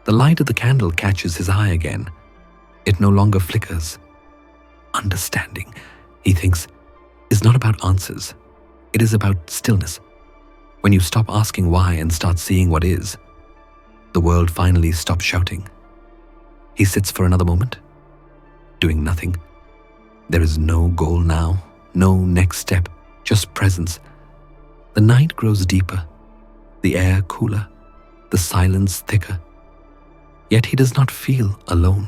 The light of the candle catches his eye again. It no longer flickers. Understanding, he thinks, is not about answers. It is about stillness. When you stop asking why and start seeing what is, the world finally stops shouting. He sits for another moment, doing nothing. There is no goal now, no next step, just presence. The night grows deeper, the air cooler, the silence thicker. Yet he does not feel alone.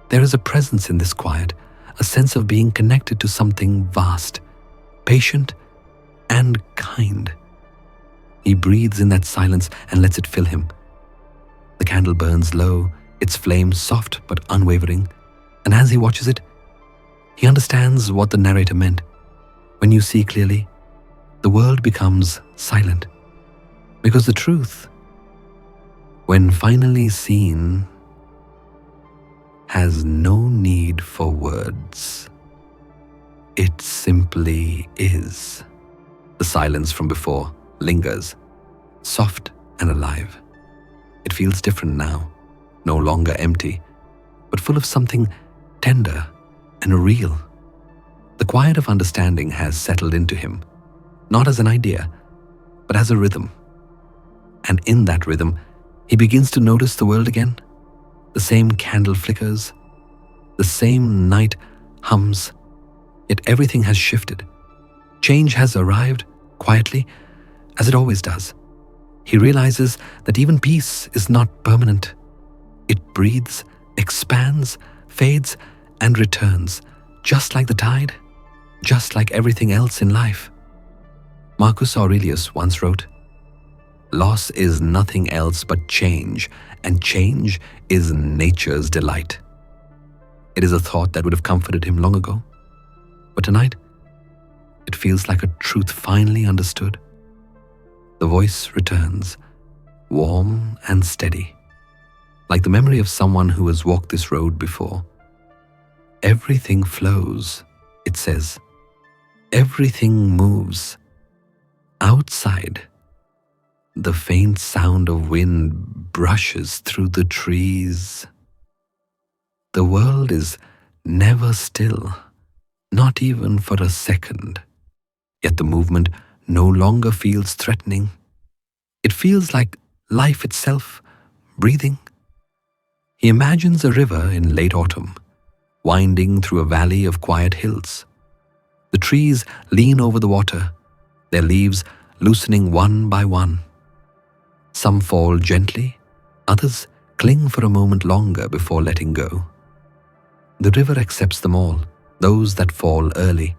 There is a presence in this quiet, a sense of being connected to something vast, patient, and kind. He breathes in that silence and lets it fill him. The candle burns low, its flame soft but unwavering, and as he watches it, he understands what the narrator meant. When you see clearly, the world becomes silent, because the truth, when finally seen, has no need for words. It simply is. The silence from before lingers, soft and alive. It feels different now, no longer empty, but full of something tender and real. The quiet of understanding has settled into him, not as an idea, but as a rhythm. And in that rhythm, he begins to notice the world again. The same candle flickers, the same night hums, yet everything has shifted. Change has arrived quietly, as it always does. He realizes that even peace is not permanent. It breathes, expands, fades, and returns, just like the tide, just like everything else in life. Marcus Aurelius once wrote, "Loss is nothing else but change, and change is nature's delight." It is a thought that would have comforted him long ago, but tonight, it feels like a truth finally understood. The voice returns, warm and steady, like the memory of someone who has walked this road before. Everything flows, it says. Everything moves. Outside, the faint sound of wind brushes through the trees. The world is never still, not even for a second. Yet the movement no longer feels threatening. It feels like life itself, breathing. He imagines a river in late autumn, winding through a valley of quiet hills. The trees lean over the water, their leaves loosening one by one. Some fall gently, others cling for a moment longer before letting go. The river accepts them all, those that fall early,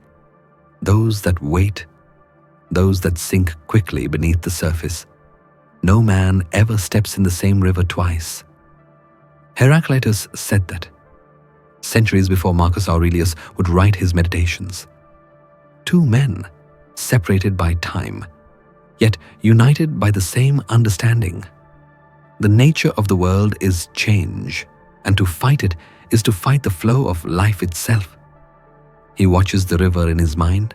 those that wait, those that sink quickly beneath the surface. No man ever steps in the same river twice. Heraclitus said that, centuries before Marcus Aurelius would write his meditations. Two men, separated by time, yet united by the same understanding. The nature of the world is change, and to fight it is to fight the flow of life itself. He watches the river in his mind.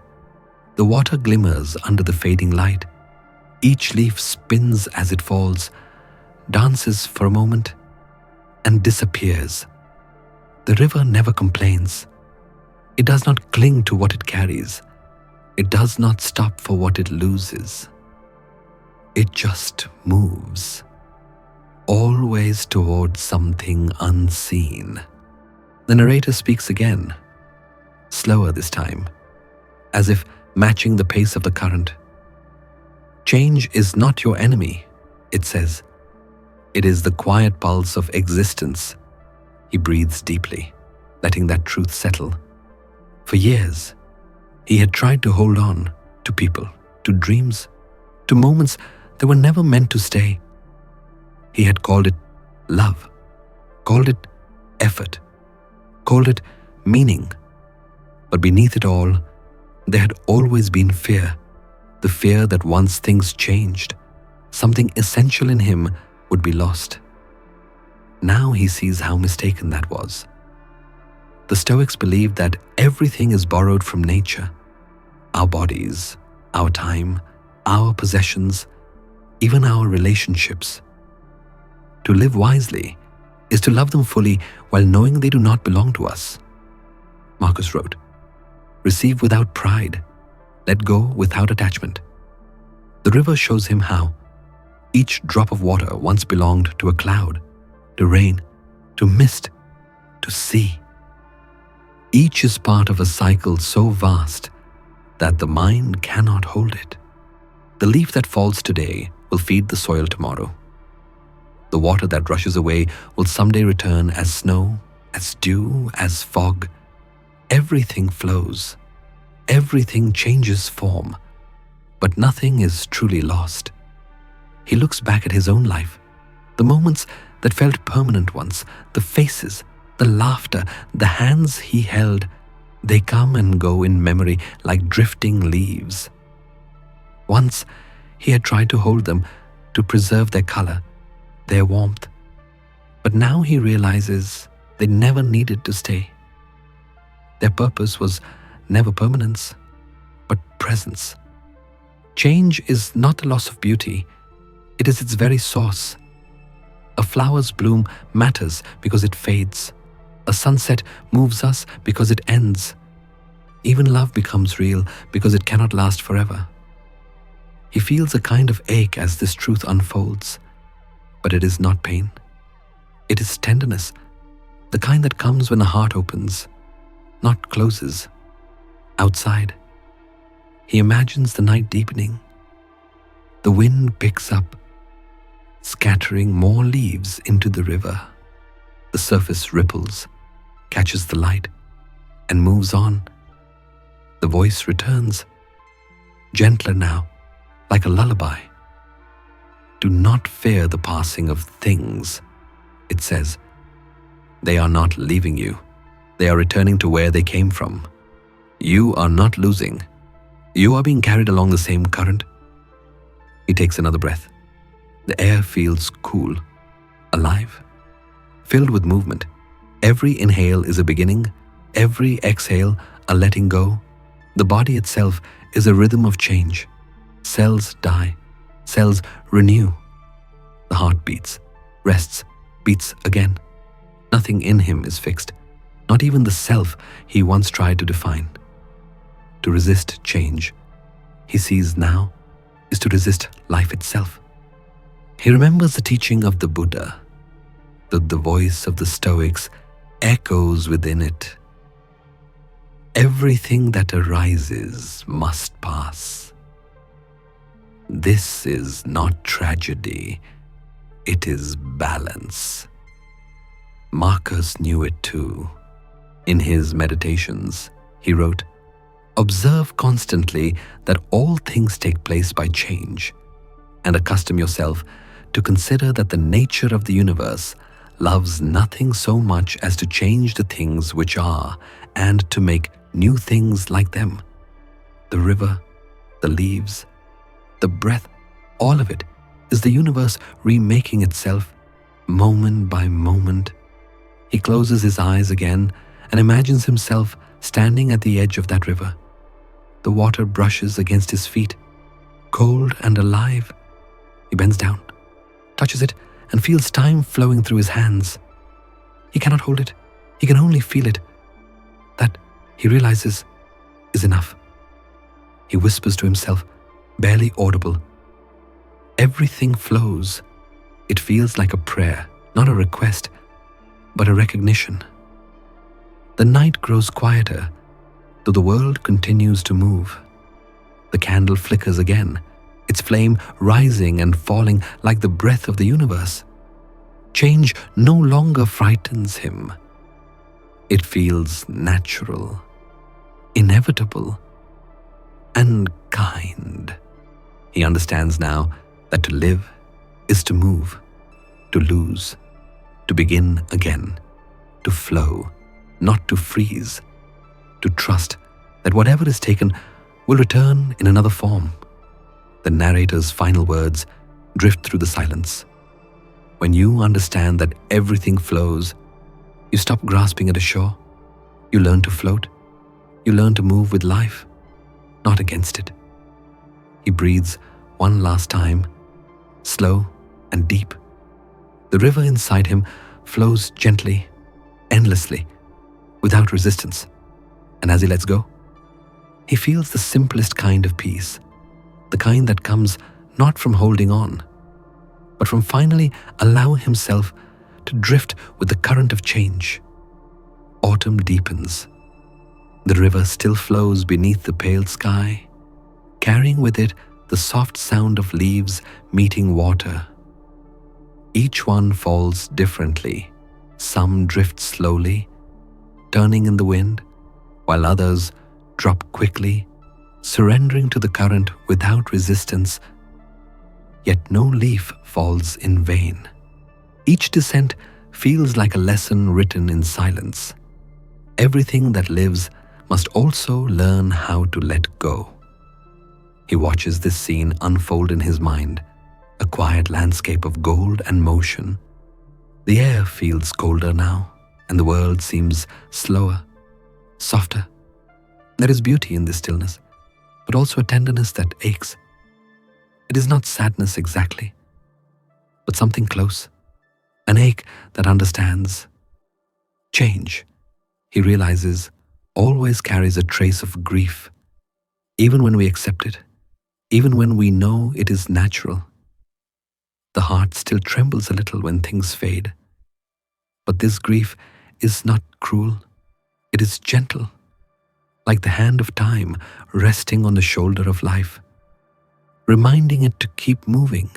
The water glimmers under the fading light. Each leaf spins as it falls, dances for a moment, and disappears. The river never complains. It does not cling to what it carries. It does not stop for what it loses. It just moves, always towards something unseen. The narrator speaks again, slower this time, as if matching the pace of the current. Change is not your enemy, it says. It is the quiet pulse of existence. He breathes deeply, letting that truth settle. For years, he had tried to hold on to people, to dreams, to moments that were never meant to stay. He had called it love, called it effort, called it meaning. But beneath it all, there had always been fear, the fear that once things changed, something essential in him would be lost. Now he sees how mistaken that was. The Stoics believed that everything is borrowed from nature, our bodies, our time, our possessions, even our relationships. To live wisely is to love them fully while knowing they do not belong to us. Marcus wrote, "Receive without pride, let go without attachment." The river shows him how each drop of water once belonged to a cloud, to rain, to mist, to sea. Each is part of a cycle so vast that the mind cannot hold it. The leaf that falls today will feed the soil tomorrow. The water that rushes away will someday return as snow, as dew, as fog. Everything flows. Everything changes form. But nothing is truly lost. He looks back at his own life, the moments that felt permanent once, the faces, the laughter, the hands he held. They come and go in memory like drifting leaves. Once he had tried to hold them to preserve their color, their warmth. But now he realizes they never needed to stay. Their purpose was never permanence, but presence. Change is not the loss of beauty, it is its very source. A flower's bloom matters because it fades. A sunset moves us because it ends. Even love becomes real because it cannot last forever. He feels a kind of ache as this truth unfolds, but it is not pain. It is tenderness, the kind that comes when a heart opens, not closes. Outside, he imagines the night deepening. The wind picks up, scattering more leaves into the river. The surface ripples, catches the light, and moves on. The voice returns, gentler now, like a lullaby. "Do not fear the passing of things," it says. "They are not leaving you. They are returning to where they came from. You are not losing. You are being carried along the same current." He takes another breath. The air feels cool, alive, filled with movement. Every inhale is a beginning, every exhale a letting go. The body itself is a rhythm of change. Cells die, cells renew. The heart beats, rests, beats again. Nothing in him is fixed, not even the self he once tried to define. To resist change, he sees now, is to resist life itself. He remembers the teaching of the Buddha. The voice of the Stoics echoes within it. Everything that arises must pass. This is not tragedy, it is balance. Marcus knew it too. In his meditations, he wrote, "Observe constantly that all things take place by change, and accustom yourself to consider that the nature of the universe loves nothing so much as to change the things which are and to make new things like them. The river, the leaves, the breath, all of it is the universe remaking itself moment by moment." He closes his eyes again and imagines himself standing at the edge of that river. The water brushes against his feet, cold and alive. He bends down, touches it, and feels time flowing through his hands. He cannot hold it. He can only feel it. That, he realizes, is enough. He whispers to himself, barely audible, "Everything flows." It feels like a prayer, not a request, but a recognition. The night grows quieter, though the world continues to move. The candle flickers again, its flame rising and falling like the breath of the universe. Change no longer frightens him. It feels natural, inevitable, and kind. He understands now that to live is to move, to lose, to begin again, to flow, not to freeze, to trust that whatever is taken will return in another form. The narrator's final words drift through the silence. When you understand that everything flows, you stop grasping at a shore. You learn to float. You learn to move with life. not against it. He breathes one last time, slow and deep. The river inside him flows gently, endlessly, without resistance. And as he lets go, he feels the simplest kind of peace, the kind that comes not from holding on, but from finally allowing himself to drift with the current of change. Autumn deepens. The river still flows beneath the pale sky, carrying with it the soft sound of leaves meeting water. Each one falls differently. Some drift slowly, turning in the wind, while others drop quickly, surrendering to the current without resistance. Yet no leaf falls in vain. Each descent feels like a lesson written in silence. Everything that lives must also learn how to let go. He watches this scene unfold in his mind, a quiet landscape of gold and motion. The air feels colder now, and the world seems slower, softer. There is beauty in this stillness, but also a tenderness that aches. It is not sadness exactly, but something close, an ache that understands. Change, he realizes, always carries a trace of grief, even when we accept it, even when we know it is natural. The heart still trembles a little when things fade. But this grief is not cruel, it is gentle, like the hand of time resting on the shoulder of life, reminding it to keep moving.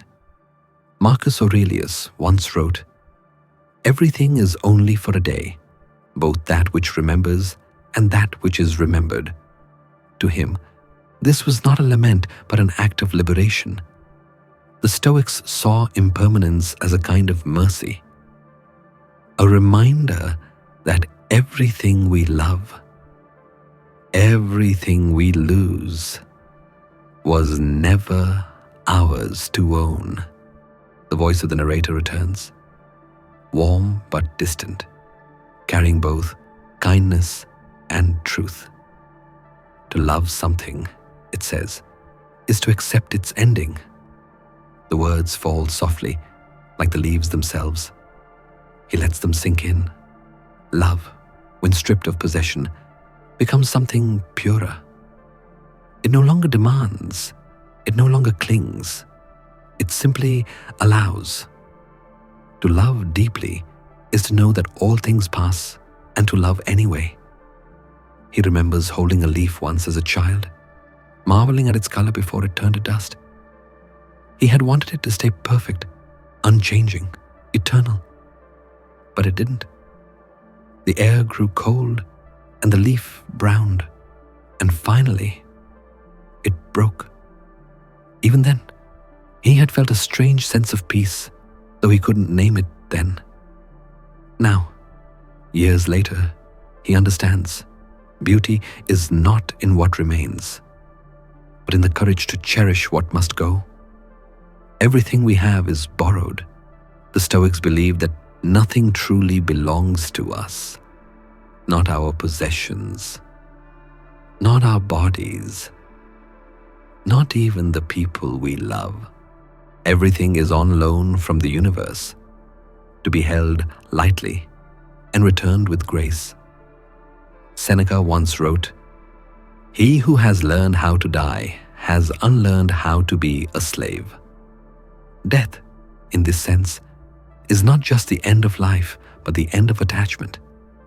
Marcus Aurelius once wrote, "Everything is only for a day, both that which remembers and that which is remembered." To him, this was not a lament but an act of liberation. The Stoics saw impermanence as a kind of mercy, a reminder that everything we love, everything we lose, was never ours to own. The voice of the narrator returns, warm but distant, carrying both kindness and truth. To love something, it says, is to accept its ending. The words fall softly, like the leaves themselves. He lets them sink in. Love, when stripped of possession, becomes something purer. It no longer demands. It no longer clings. It simply allows. To love deeply is to know that all things pass, and to love anyway. He remembers holding a leaf once as a child, marveling at its color before it turned to dust. He had wanted it to stay perfect, unchanging, eternal. But it didn't. The air grew cold, and the leaf browned, and finally, it broke. Even then, he had felt a strange sense of peace, though he couldn't name it then. Now, years later, he understands. Beauty is not in what remains, but in the courage to cherish what must go. Everything we have is borrowed. The Stoics believe that nothing truly belongs to us. Not our possessions, not our bodies, not even the people we love. Everything is on loan from the universe, to be held lightly and returned with grace. Seneca once wrote, "He who has learned how to die has unlearned how to be a slave." Death, in this sense, is not just the end of life, but the end of attachment,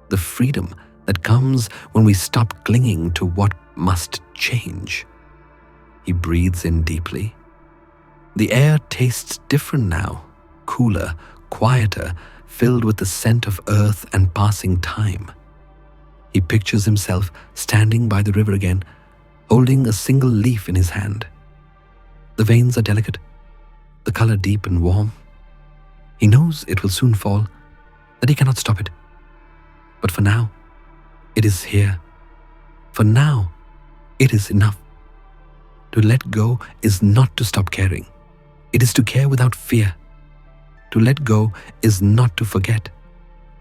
the freedom that comes when we stop clinging to what must change. He breathes in deeply. The air tastes different now, cooler, quieter, filled with the scent of earth and passing time. He pictures himself standing by the river again, holding a single leaf in his hand. The veins are delicate, the color deep and warm. He knows it will soon fall, that he cannot stop it. But for now, it is here. For now, it is enough. To let go is not to stop caring. It is to care without fear. To let go is not to forget.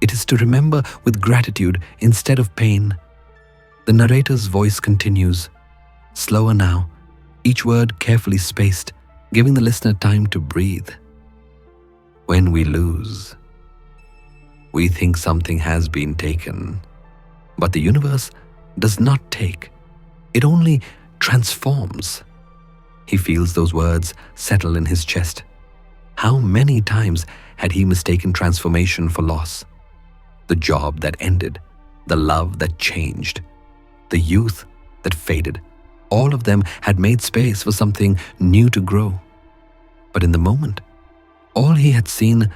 It is to remember with gratitude instead of pain. The narrator's voice continues, slower now, each word carefully spaced, giving the listener time to breathe. When we lose, we think something has been taken, but the universe does not take, it only transforms. He feels those words settle in his chest. How many times had he mistaken transformation for loss? The job that ended, the love that changed, the youth that faded, all of them had made space for something new to grow. But in the moment, all he had seen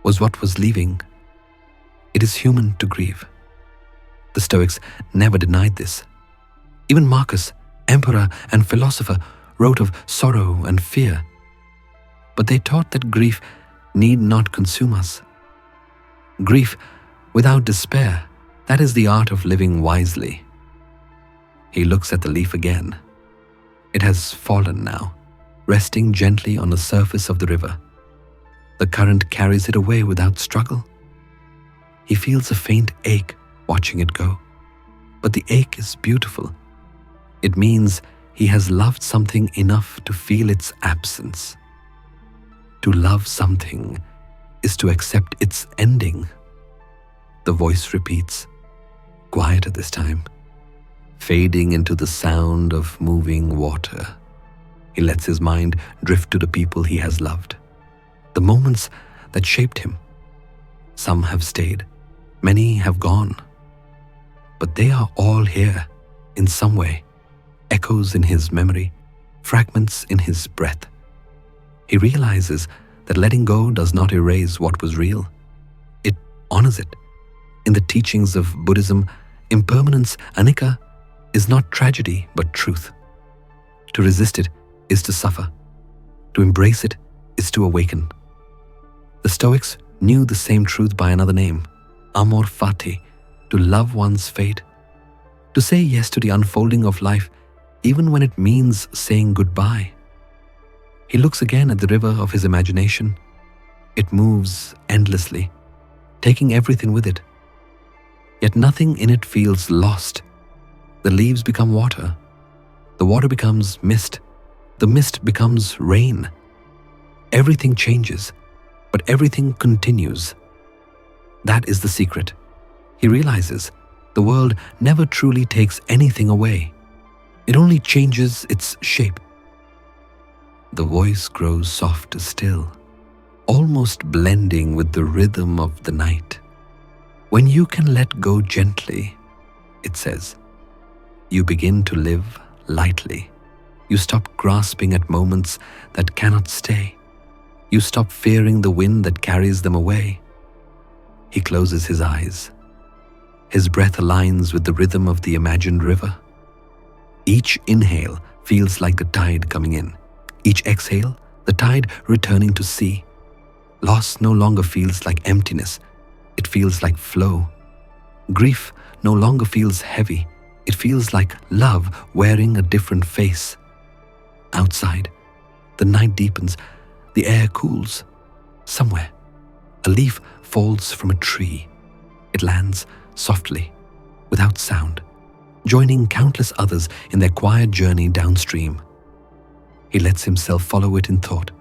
was what was leaving. It is human to grieve. The Stoics never denied this. Even Marcus, emperor and philosopher, wrote of sorrow and fear. But they taught that grief need not consume us. Grief without despair, that is the art of living wisely. He looks at the leaf again. It has fallen now, resting gently on the surface of the river. The current carries it away without struggle. He feels a faint ache watching it go. But the ache is beautiful. It means he has loved something enough to feel its absence. To love something is to accept its ending. The voice repeats, quieter this time, fading into the sound of moving water. He lets his mind drift to the people he has loved, the moments that shaped him. Some have stayed, many have gone, but they are all here in some way, echoes in his memory, fragments in his breath. He realizes that letting go does not erase what was real. It honors it. In the teachings of Buddhism, impermanence, anicca, is not tragedy but truth. To resist it is to suffer. To embrace it is to awaken. The Stoics knew the same truth by another name, amor fati, to love one's fate. To say yes to the unfolding of life, even when it means saying goodbye. He looks again at the river of his imagination. It moves endlessly, taking everything with it. Yet nothing in it feels lost. The leaves become water. The water becomes mist. The mist becomes rain. Everything changes, but everything continues. That is the secret. He realizes the world never truly takes anything away. It only changes its shape. The voice grows softer still, almost blending with the rhythm of the night. When you can let go gently, it says, you begin to live lightly. You stop grasping at moments that cannot stay. You stop fearing the wind that carries them away. He closes his eyes. His breath aligns with the rhythm of the imagined river. Each inhale feels like the tide coming in. Each exhale, the tide returning to sea. Loss no longer feels like emptiness. It feels like flow. Grief no longer feels heavy. It feels like love wearing a different face. Outside, the night deepens. The air cools. Somewhere, a leaf falls from a tree. It lands softly, without sound, joining countless others in their quiet journey downstream. He lets himself follow it in thought,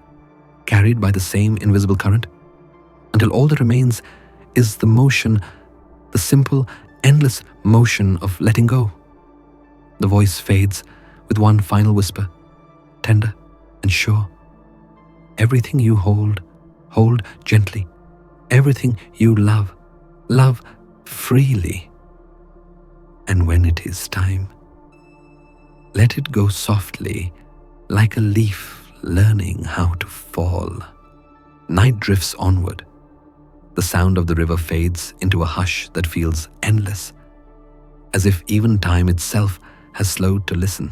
carried by the same invisible current, until all that remains is the motion, the simple, endless motion of letting go. The voice fades with one final whisper, tender and sure. Everything you hold, hold gently. Everything you love, love freely. And when it is time, let it go softly, like a leaf learning how to fall. Night drifts onward. The sound of the river fades into a hush that feels endless, as if even time itself has slowed to listen.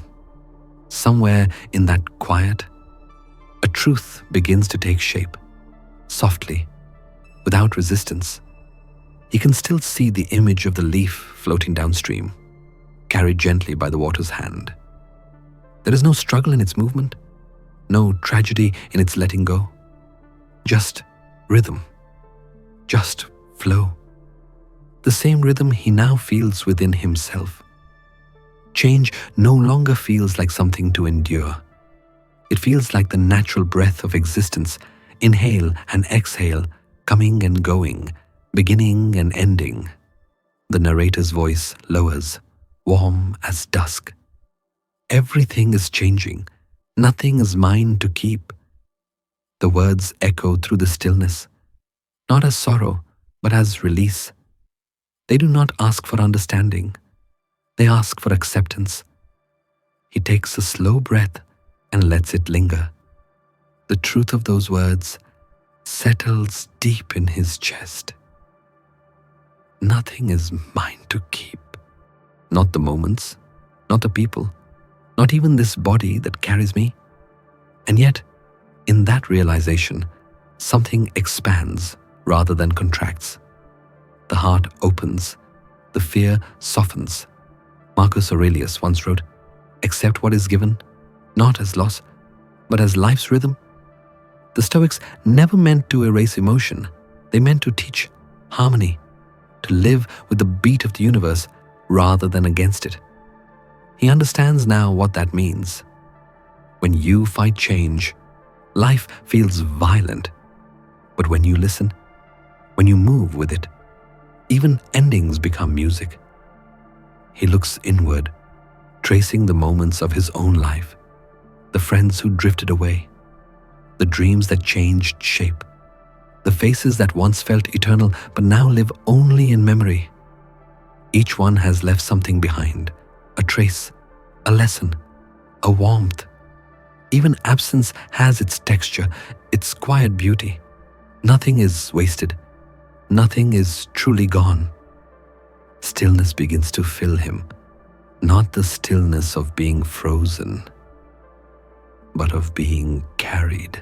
Somewhere in that quiet, a truth begins to take shape, softly, without resistance. He can still see the image of the leaf floating downstream, carried gently by the water's hand. There is no struggle in its movement, no tragedy in its letting go. Just rhythm, just flow. The same rhythm he now feels within himself. Change no longer feels like something to endure. It feels like the natural breath of existence, inhale and exhale, coming and going, beginning and ending. The narrator's voice lowers, warm as dusk. Everything is changing. Nothing is mine to keep. The words echo through the stillness, not as sorrow, but as release. They do not ask for understanding. They ask for acceptance. He takes a slow breath and lets it linger. The truth of those words settles deep in his chest. Nothing is mine to keep. Not the moments, not the people, not even this body that carries me. And yet, in that realization, something expands rather than contracts. The heart opens, the fear softens. Marcus Aurelius once wrote, "Accept what is given, not as loss, but as life's rhythm." The Stoics never meant to erase emotion. They meant to teach harmony, to live with the beat of the universe rather than against it. He understands now what that means. When you fight change, life feels violent. But when you listen, when you move with it, even endings become music. He looks inward, tracing the moments of his own life, the friends who drifted away, the dreams that changed shape, the faces that once felt eternal but now live only in memory. Each one has left something behind, a trace, a lesson, a warmth. Even absence has its texture, its quiet beauty. Nothing is wasted. Nothing is truly gone. Stillness begins to fill him, not the stillness of being frozen, but of being carried.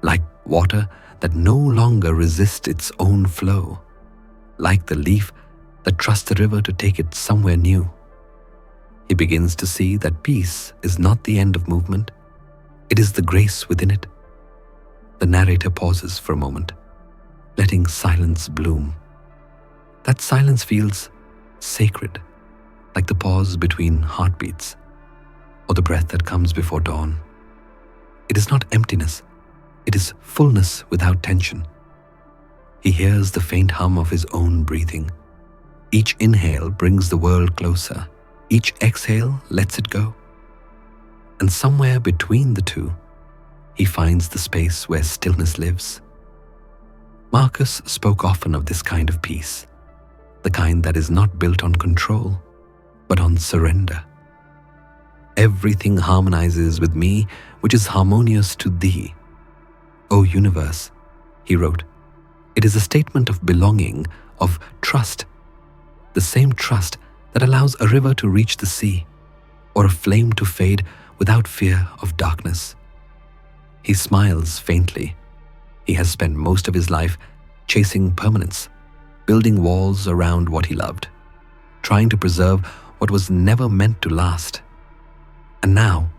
Like water that no longer resists its own flow, like the leaf that trusts the river to take it somewhere new. He begins to see that peace is not the end of movement, it is the grace within it. The narrator pauses for a moment, letting silence bloom. That silence feels sacred, like the pause between heartbeats, or the breath that comes before dawn. It is not emptiness, it is fullness without tension. He hears the faint hum of his own breathing. Each inhale brings the world closer. Each exhale lets it go. And somewhere between the two, he finds the space where stillness lives. Marcus spoke often of this kind of peace, the kind that is not built on control, but on surrender. Everything harmonizes with me, which is harmonious to thee. O universe, he wrote, it is a statement of belonging, of trust, the same trust that allows a river to reach the sea, or a flame to fade without fear of darkness. He smiles faintly. He has spent most of his life chasing permanence, building walls around what he loved, trying to preserve what was never meant to last. And now,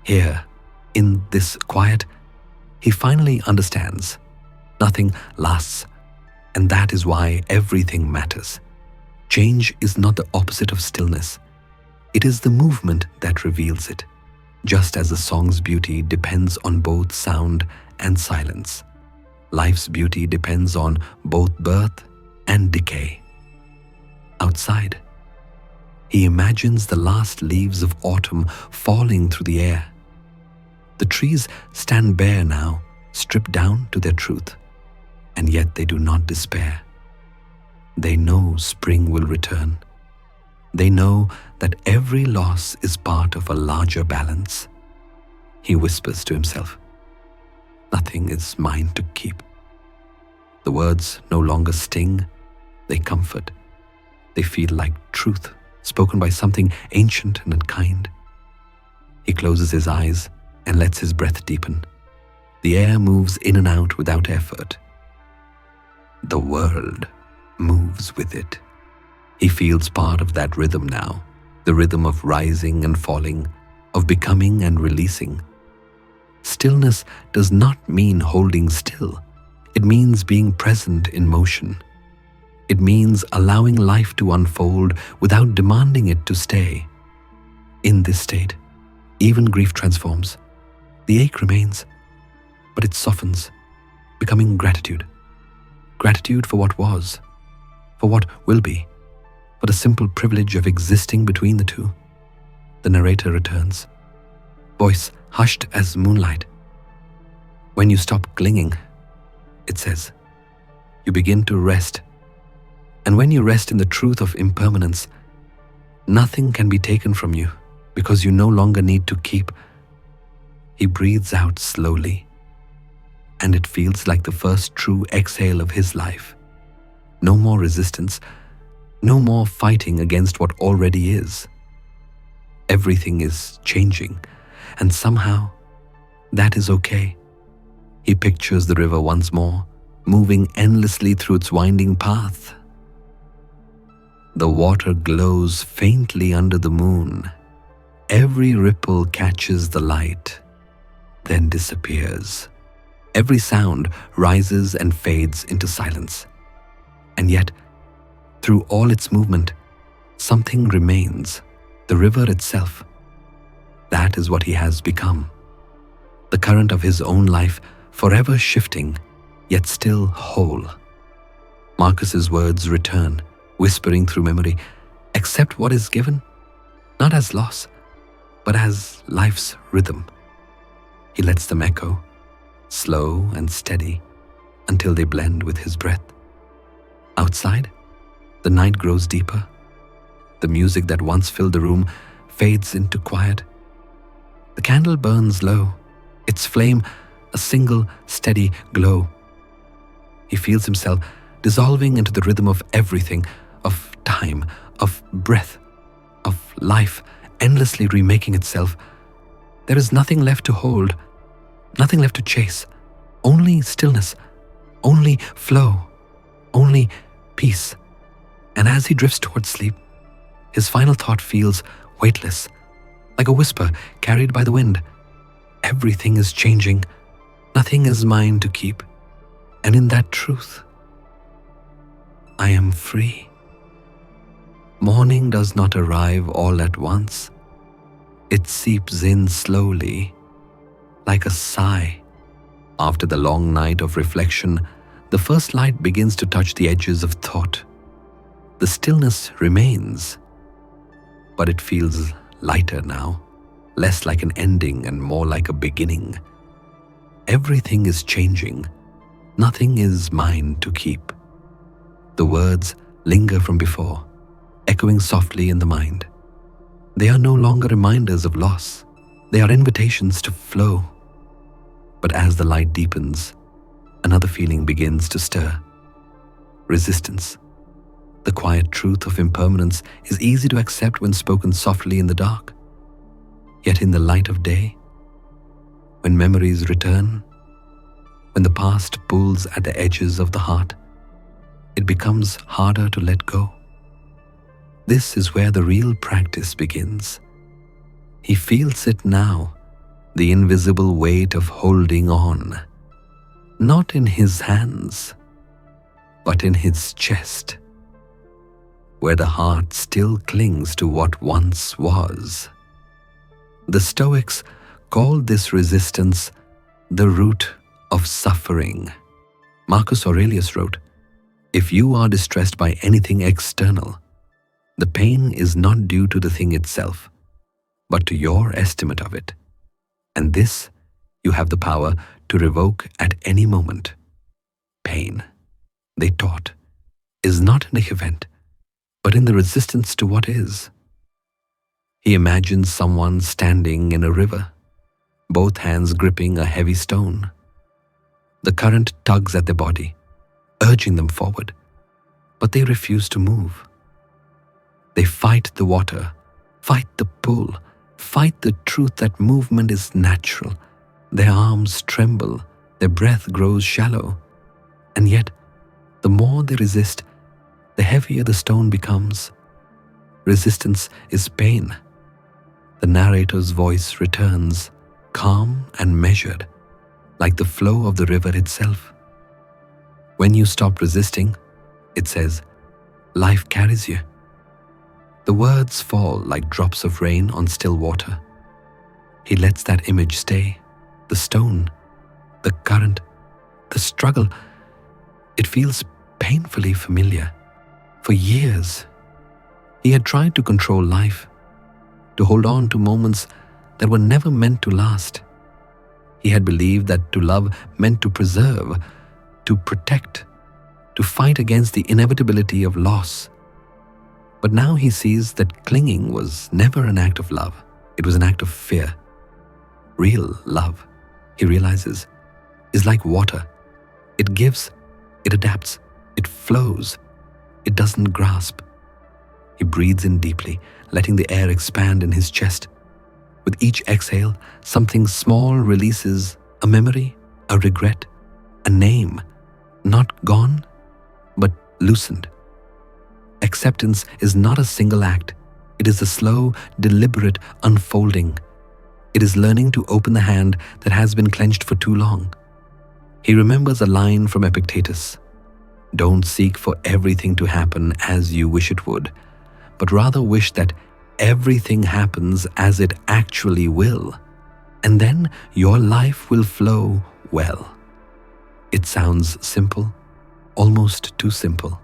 here, in this quiet, he finally understands. Nothing lasts, and that is why everything matters. Change is not the opposite of stillness. It is the movement that reveals it, just as a song's beauty depends on both sound and silence. Life's beauty depends on both birth and decay. Outside, he imagines the last leaves of autumn falling through the air. The trees stand bare now, stripped down to their truth, and yet they do not despair. They know spring will return. They know that every loss is part of a larger balance. He whispers to himself, nothing is mine to keep. The words no longer sting, they comfort. They feel like truth, spoken by something ancient and kind. He closes his eyes and lets his breath deepen. The air moves in and out without effort. The world moves with it. He feels part of that rhythm now, the rhythm of rising and falling, of becoming and releasing. Stillness does not mean holding still. It means being present in motion. It means allowing life to unfold without demanding it to stay. In this state, even grief transforms. The ache remains, but it softens, becoming gratitude. Gratitude for what was, for what will be, for the simple privilege of existing between the two. The narrator returns, voice hushed as moonlight. When you stop clinging, it says, you begin to rest. And when you rest in the truth of impermanence, nothing can be taken from you because you no longer need to keep. He breathes out slowly, and it feels like the first true exhale of his life. No more resistance, no more fighting against what already is. Everything is changing, and somehow that is okay. He pictures the river once more, moving endlessly through its winding path. The water glows faintly under the moon. Every ripple catches the light, then disappears. Every sound rises and fades into silence. And yet, through all its movement, something remains, the river itself. That is what he has become. The current of his own life, forever shifting, yet still whole. Marcus's words return, whispering through memory, accept what is given, not as loss, but as life's rhythm. He lets them echo, slow and steady, until they blend with his breath. Outside, the night grows deeper. The music that once filled the room fades into quiet. The candle burns low, its flame a single steady glow. He feels himself dissolving into the rhythm of everything, of time, of breath, of life, endlessly remaking itself. There is nothing left to hold, nothing left to chase, only stillness, only flow, only peace. And as he drifts towards sleep, his final thought feels weightless, like a whisper carried by the wind. Everything is changing, nothing is mine to keep. And in that truth, I am free. Morning does not arrive all at once. It seeps in slowly, like a sigh. After the long night of reflection, the first light begins to touch the edges of thought. The stillness remains, but it feels lighter now, less like an ending and more like a beginning. Everything is changing. Nothing is mine to keep. The words linger from before, echoing softly in the mind. They are no longer reminders of loss. They are invitations to flow. But as the light deepens, another feeling begins to stir. Resistance. The quiet truth of impermanence is easy to accept when spoken softly in the dark. Yet in the light of day, when memories return, when the past pulls at the edges of the heart, it becomes harder to let go. This is where the real practice begins. He feels it now, the invisible weight of holding on, not in his hands, but in his chest, where the heart still clings to what once was. The Stoics called this resistance the root of suffering. Marcus Aurelius wrote, "If you are distressed by anything external, the pain is not due to the thing itself, but to your estimate of it. And this you have the power to revoke at any moment." Pain, they taught, is not in the event, but in the resistance to what is. He imagines someone standing in a river, both hands gripping a heavy stone. The current tugs at their body, urging them forward, but they refuse to move. They fight the water, fight the pull, fight the truth that movement is natural. Their arms tremble, their breath grows shallow, and yet, the more they resist, the heavier the stone becomes. Resistance is pain. The narrator's voice returns, calm and measured, like the flow of the river itself. When you stop resisting, it says, life carries you. The words fall like drops of rain on still water. He lets that image stay. The stone, the current, the struggle. It feels painfully familiar. For years, he had tried to control life, to hold on to moments that were never meant to last. He had believed that to love meant to preserve, to protect, to fight against the inevitability of loss. But now he sees that clinging was never an act of love. It was an act of fear. Real love, he realizes, is like water. It gives, it adapts, it flows. It doesn't grasp. He breathes in deeply, letting the air expand in his chest. With each exhale, something small releases, a memory, a regret, a name, not gone, but loosened. Acceptance is not a single act. It is a slow, deliberate unfolding. It is learning to open the hand that has been clenched for too long. He remembers a line from Epictetus: "Don't seek for everything to happen as you wish it would, but rather wish that everything happens as it actually will, and then your life will flow well." It sounds simple, almost too simple,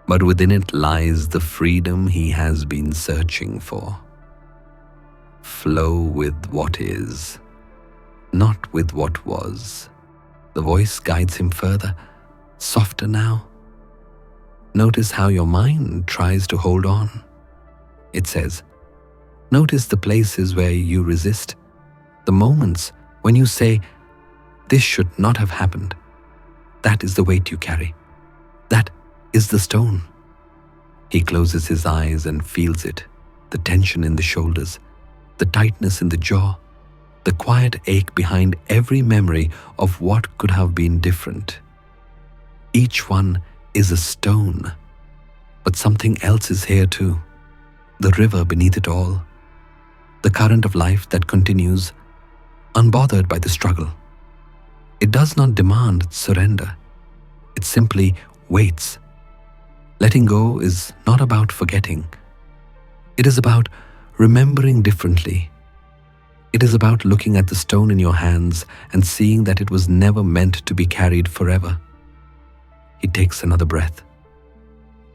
but within it lies the freedom he has been searching for. Flow with what is, not with what was. The voice guides him further, softer now. Notice how your mind tries to hold on. It says, notice the places where you resist, the moments when you say, "This should not have happened." That is the weight you carry. That is the stone. He closes his eyes and feels it, the tension in the shoulders, the tightness in the jaw, the quiet ache behind every memory of what could have been different. Each one is a stone, but something else is here too. The river beneath it all, the current of life that continues, unbothered by the struggle. It does not demand surrender. It simply waits. Letting go is not about forgetting. It is about remembering differently. It is about looking at the stone in your hands and seeing that it was never meant to be carried forever. He takes another breath.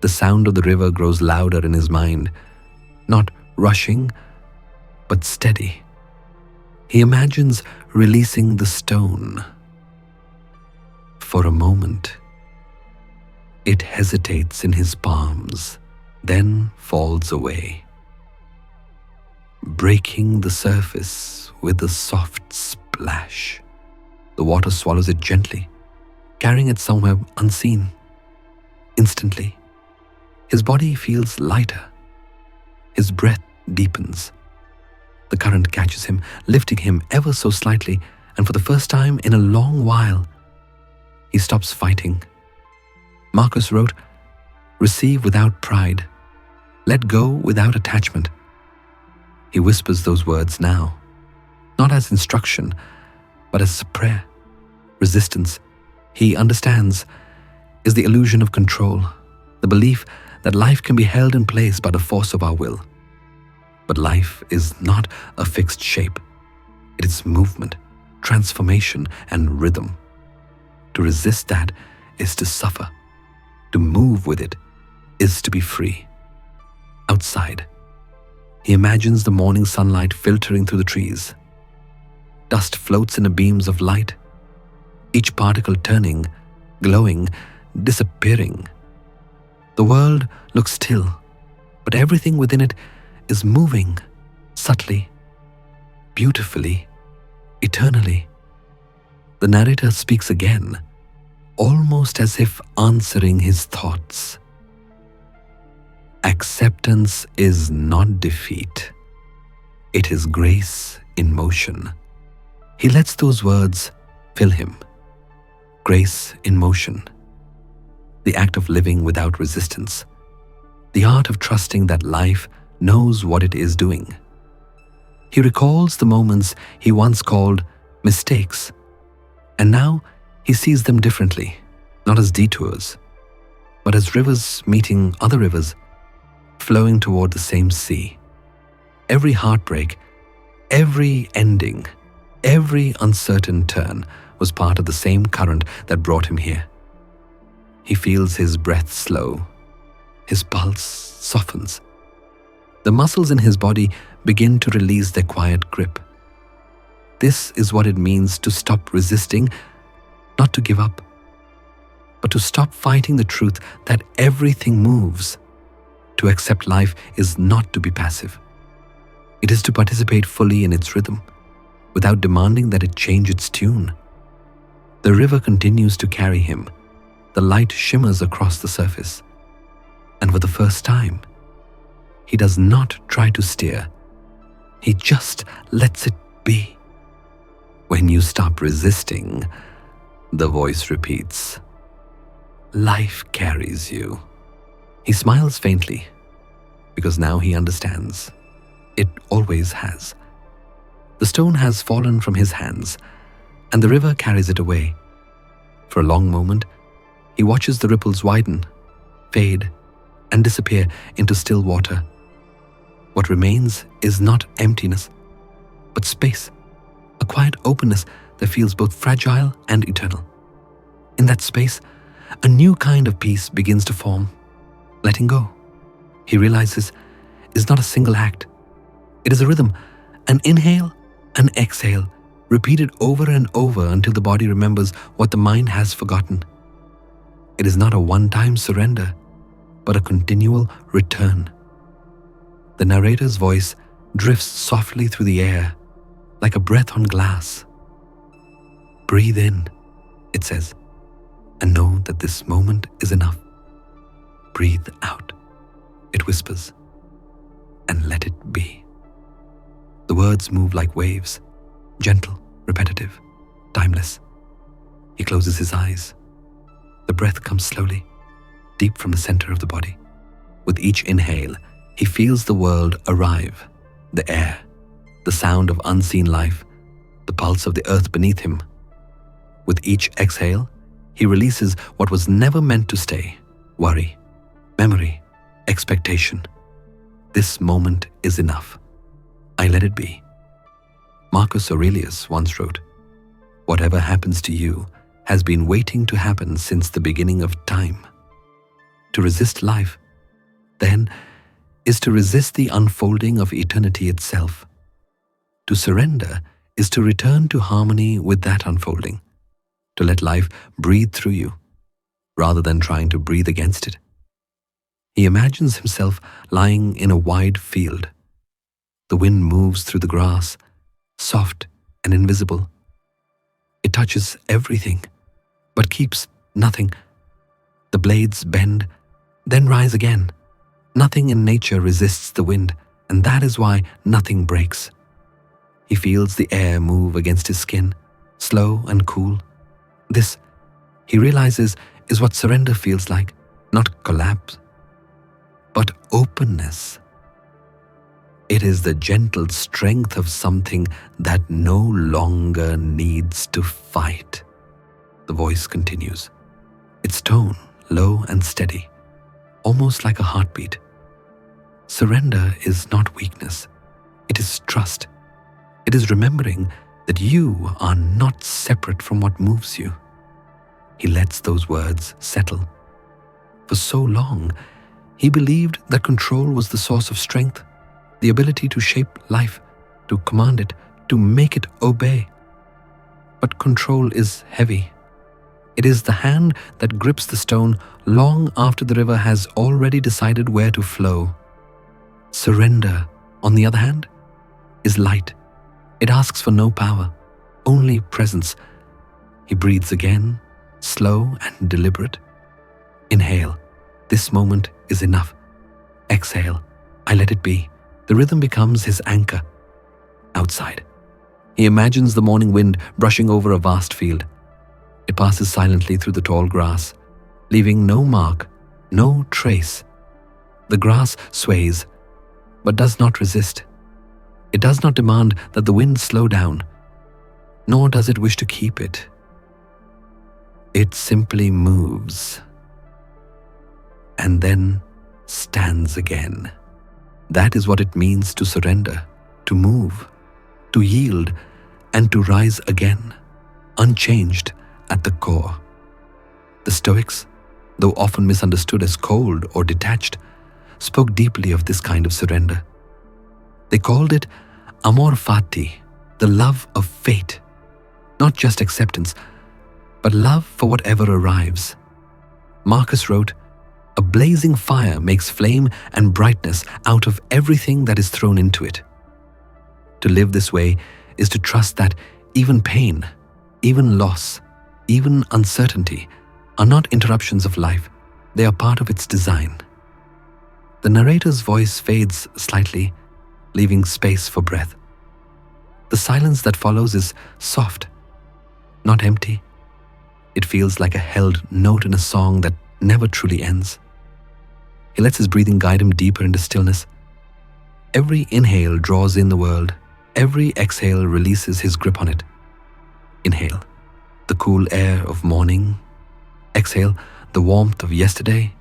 The sound of the river grows louder in his mind, not rushing, but steady. He imagines releasing the stone. For a moment, it hesitates in his palms, then falls away, breaking the surface with a soft splash. The water swallows it gently, carrying it somewhere unseen. Instantly, his body feels lighter. His breath deepens. The current catches him, lifting him ever so slightly, and for the first time in a long while, he stops fighting. Marcus wrote, "Receive without pride. Let go without attachment." He whispers those words now, not as instruction, but as a prayer. Resistance, he understands, is the illusion of control, the belief that life can be held in place by the force of our will. But life is not a fixed shape. It is movement, transformation, and rhythm. To resist that is to suffer. To move with it is to be free. Outside, he imagines the morning sunlight filtering through the trees. Dust floats in the beams of light, each particle turning, glowing, disappearing. The world looks still, but everything within it is moving, subtly, beautifully, eternally. The narrator speaks again, almost as if answering his thoughts. Acceptance is not defeat. It is grace in motion. He lets those words fill him. Grace in motion. The act of living without resistance. The art of trusting that life knows what it is doing. He recalls the moments he once called mistakes, and now he sees them differently, not as detours, but as rivers meeting other rivers, flowing toward the same sea. Every heartbreak, every ending, every uncertain turn was part of the same current that brought him here. He feels his breath slow. His pulse softens. The muscles in his body begin to release their quiet grip. This is what it means to stop resisting, not to give up, but to stop fighting the truth that everything moves. To accept life is not to be passive. It is to participate fully in its rhythm, without demanding that it change its tune. The river continues to carry him. The light shimmers across the surface. And for the first time, he does not try to steer. He just lets it be. When you stop resisting, the voice repeats, life carries you. He smiles faintly, because now he understands. It always has. The stone has fallen from his hands, and the river carries it away. For a long moment, he watches the ripples widen, fade, and disappear into still water. What remains is not emptiness, but space, a quiet openness that feels both fragile and eternal. In that space, a new kind of peace begins to form. Letting go, he realizes, is not a single act. It is a rhythm, an inhale, an exhale, repeated over and over until the body remembers what the mind has forgotten. It is not a one-time surrender, but a continual return. The narrator's voice drifts softly through the air, like a breath on glass. Breathe in, it says, and know that this moment is enough. Breathe out, it whispers, and let it be. The words move like waves, gentle, repetitive, timeless. He closes his eyes. The breath comes slowly, deep from the center of the body. With each inhale, he feels the world arrive, the air, the sound of unseen life, the pulse of the earth beneath him. With each exhale, he releases what was never meant to stay: worry, memory, expectation. This moment is enough. I let it be. Marcus Aurelius once wrote, "Whatever happens to you has been waiting to happen since the beginning of time." To resist life, then, is to resist the unfolding of eternity itself. To surrender is to return to harmony with that unfolding, to let life breathe through you, rather than trying to breathe against it. He imagines himself lying in a wide field. The wind moves through the grass, soft and invisible. It touches everything, but keeps nothing. The blades bend, then rise again. Nothing in nature resists the wind, and that is why nothing breaks. He feels the air move against his skin, slow and cool. This, he realizes, is what surrender feels like, not collapse, but openness. It is the gentle strength of something that no longer needs to fight. The voice continues, its tone low and steady, almost like a heartbeat. Surrender is not weakness. It is trust. It is remembering that you are not separate from what moves you. He lets those words settle. For so long, he believed that control was the source of strength, the ability to shape life, to command it, to make it obey. But control is heavy. It is the hand that grips the stone long after the river has already decided where to flow. Surrender, on the other hand, is light. It asks for no power, only presence. He breathes again, slow and deliberate. Inhale, this moment is enough. Exhale, I let it be. The rhythm becomes his anchor. Outside, he imagines the morning wind brushing over a vast field. It passes silently through the tall grass, leaving no mark, no trace. The grass sways, but does not resist. It does not demand that the wind slow down, nor does it wish to keep it. It simply moves. and then stands again. That is what it means to surrender, to move, to yield, and to rise again, unchanged at the core. The Stoics, though often misunderstood as cold or detached, spoke deeply of this kind of surrender. They called it amor fati, the love of fate, not just acceptance, but love for whatever arrives. Marcus wrote, "A blazing fire makes flame and brightness out of everything that is thrown into it." To live this way is to trust that even pain, even loss, even uncertainty are not interruptions of life. They are part of its design. The narrator's voice fades slightly, leaving space for breath. The silence that follows is soft, not empty. It feels like a held note in a song that never truly ends. He lets his breathing guide him deeper into stillness. Every inhale draws in the world. Every exhale releases his grip on it. Inhale, the cool air of morning. Exhale, the warmth of yesterday.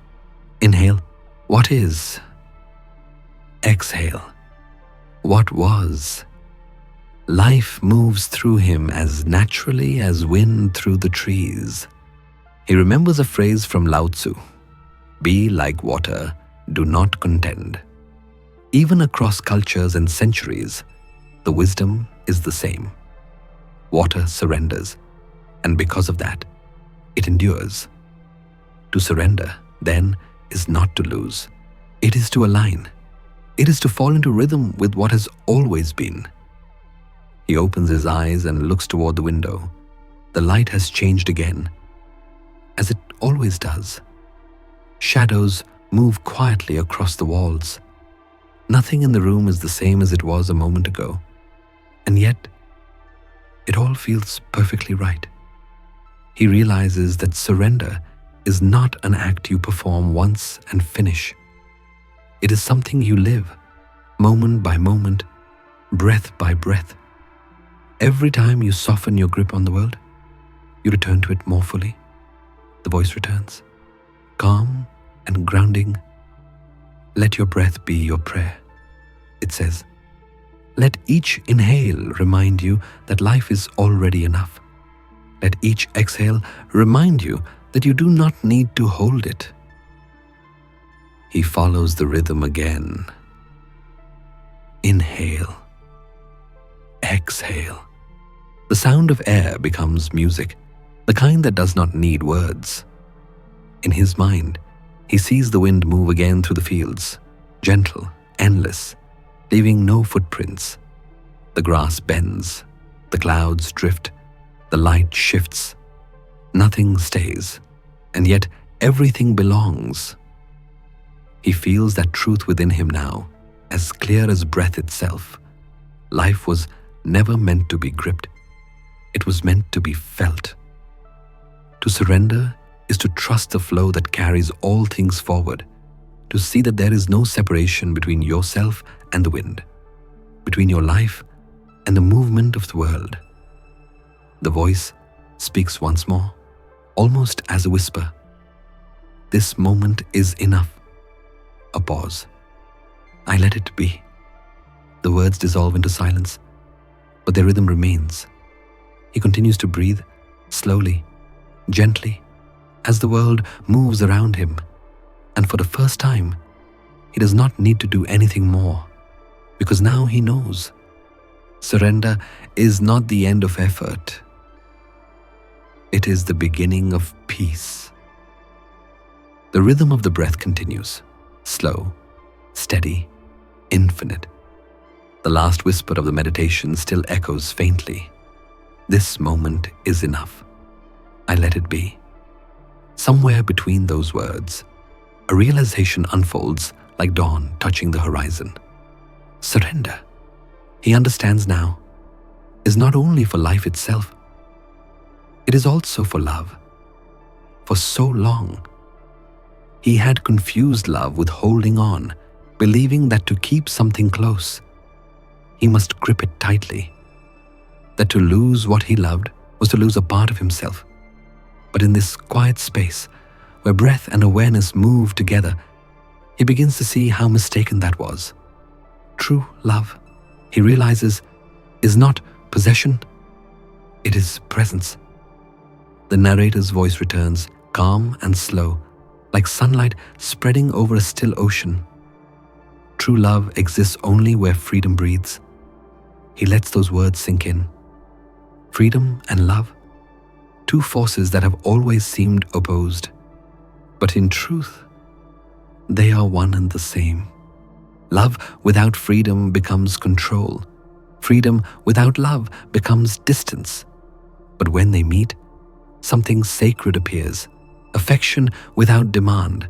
Inhale, what is. Exhale, what was. Life moves through him as naturally as wind through the trees. He remembers a phrase from Lao Tzu, "Be like water, do not contend." Even across cultures and centuries, the wisdom is the same. Water surrenders, and because of that, it endures. To surrender, then, is not to lose. It is to align. It is to fall into rhythm with what has always been. He opens his eyes and looks toward the window. The light has changed again, as it always does. Shadows move quietly across the walls. Nothing in the room is the same as it was a moment ago, and yet it all feels perfectly right. He realizes that surrender is not an act you perform once and finish. It is something you live, moment by moment, breath by breath. Every time you soften your grip on the world, you return to it more fully. The voice returns, calm and grounding. Let your breath be your prayer. It says, let each inhale remind you that life is already enough. Let each exhale remind you that you do not need to hold it. He follows the rhythm again. Inhale. Exhale. The sound of air becomes music, the kind that does not need words. In his mind, he sees the wind move again through the fields, gentle, endless, leaving no footprints. The grass bends, the clouds drift, the light shifts. Nothing stays, and yet everything belongs. He feels that truth within him now, as clear as breath itself. Life was never meant to be gripped. It was meant to be felt. To surrender is to trust the flow that carries all things forward, to see that there is no separation between yourself and the wind, between your life and the movement of the world. The voice speaks once more, almost as a whisper. This moment is enough. A pause. I let it be. The words dissolve into silence, but their rhythm remains. He continues to breathe, slowly, gently, as the world moves around him. And for the first time, he does not need to do anything more, because now he knows. Surrender is not the end of effort. It is the beginning of peace. The rhythm of the breath continues, slow, steady, infinite. The last whisper of the meditation still echoes faintly. This moment is enough. I let it be. Somewhere between those words, a realization unfolds like dawn touching the horizon. Surrender, he understands now, is not only for life itself, it is also for love. For so long, he had confused love with holding on, believing that to keep something close, he must grip it tightly, that to lose what he loved was to lose a part of himself. But in this quiet space, where breath and awareness move together, he begins to see how mistaken that was. True love, he realizes, is not possession, it is presence. The narrator's voice returns, calm and slow, like sunlight spreading over a still ocean. True love exists only where freedom breathes. He lets those words sink in. Freedom and love, two forces that have always seemed opposed. But in truth, they are one and the same. Love without freedom becomes control. Freedom without love becomes distance. But when they meet, something sacred appears. Affection without demand,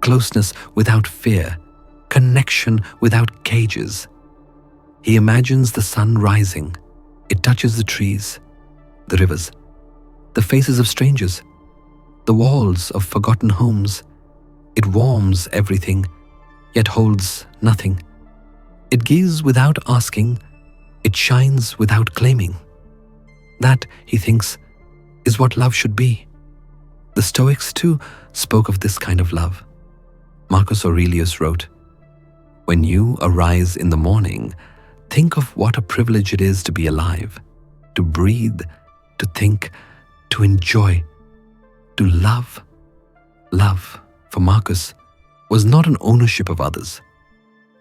closeness without fear, connection without cages. He imagines the sun rising. It touches the trees, the rivers, the faces of strangers, the walls of forgotten homes. It warms everything, yet holds nothing. It gives without asking. It shines without claiming. That, he thinks, is what love should be. The Stoics, too, spoke of this kind of love. Marcus Aurelius wrote, "When you arise in the morning, think of what a privilege it is to be alive, to breathe, to think, to enjoy, to love." Love, for Marcus, was not an ownership of others,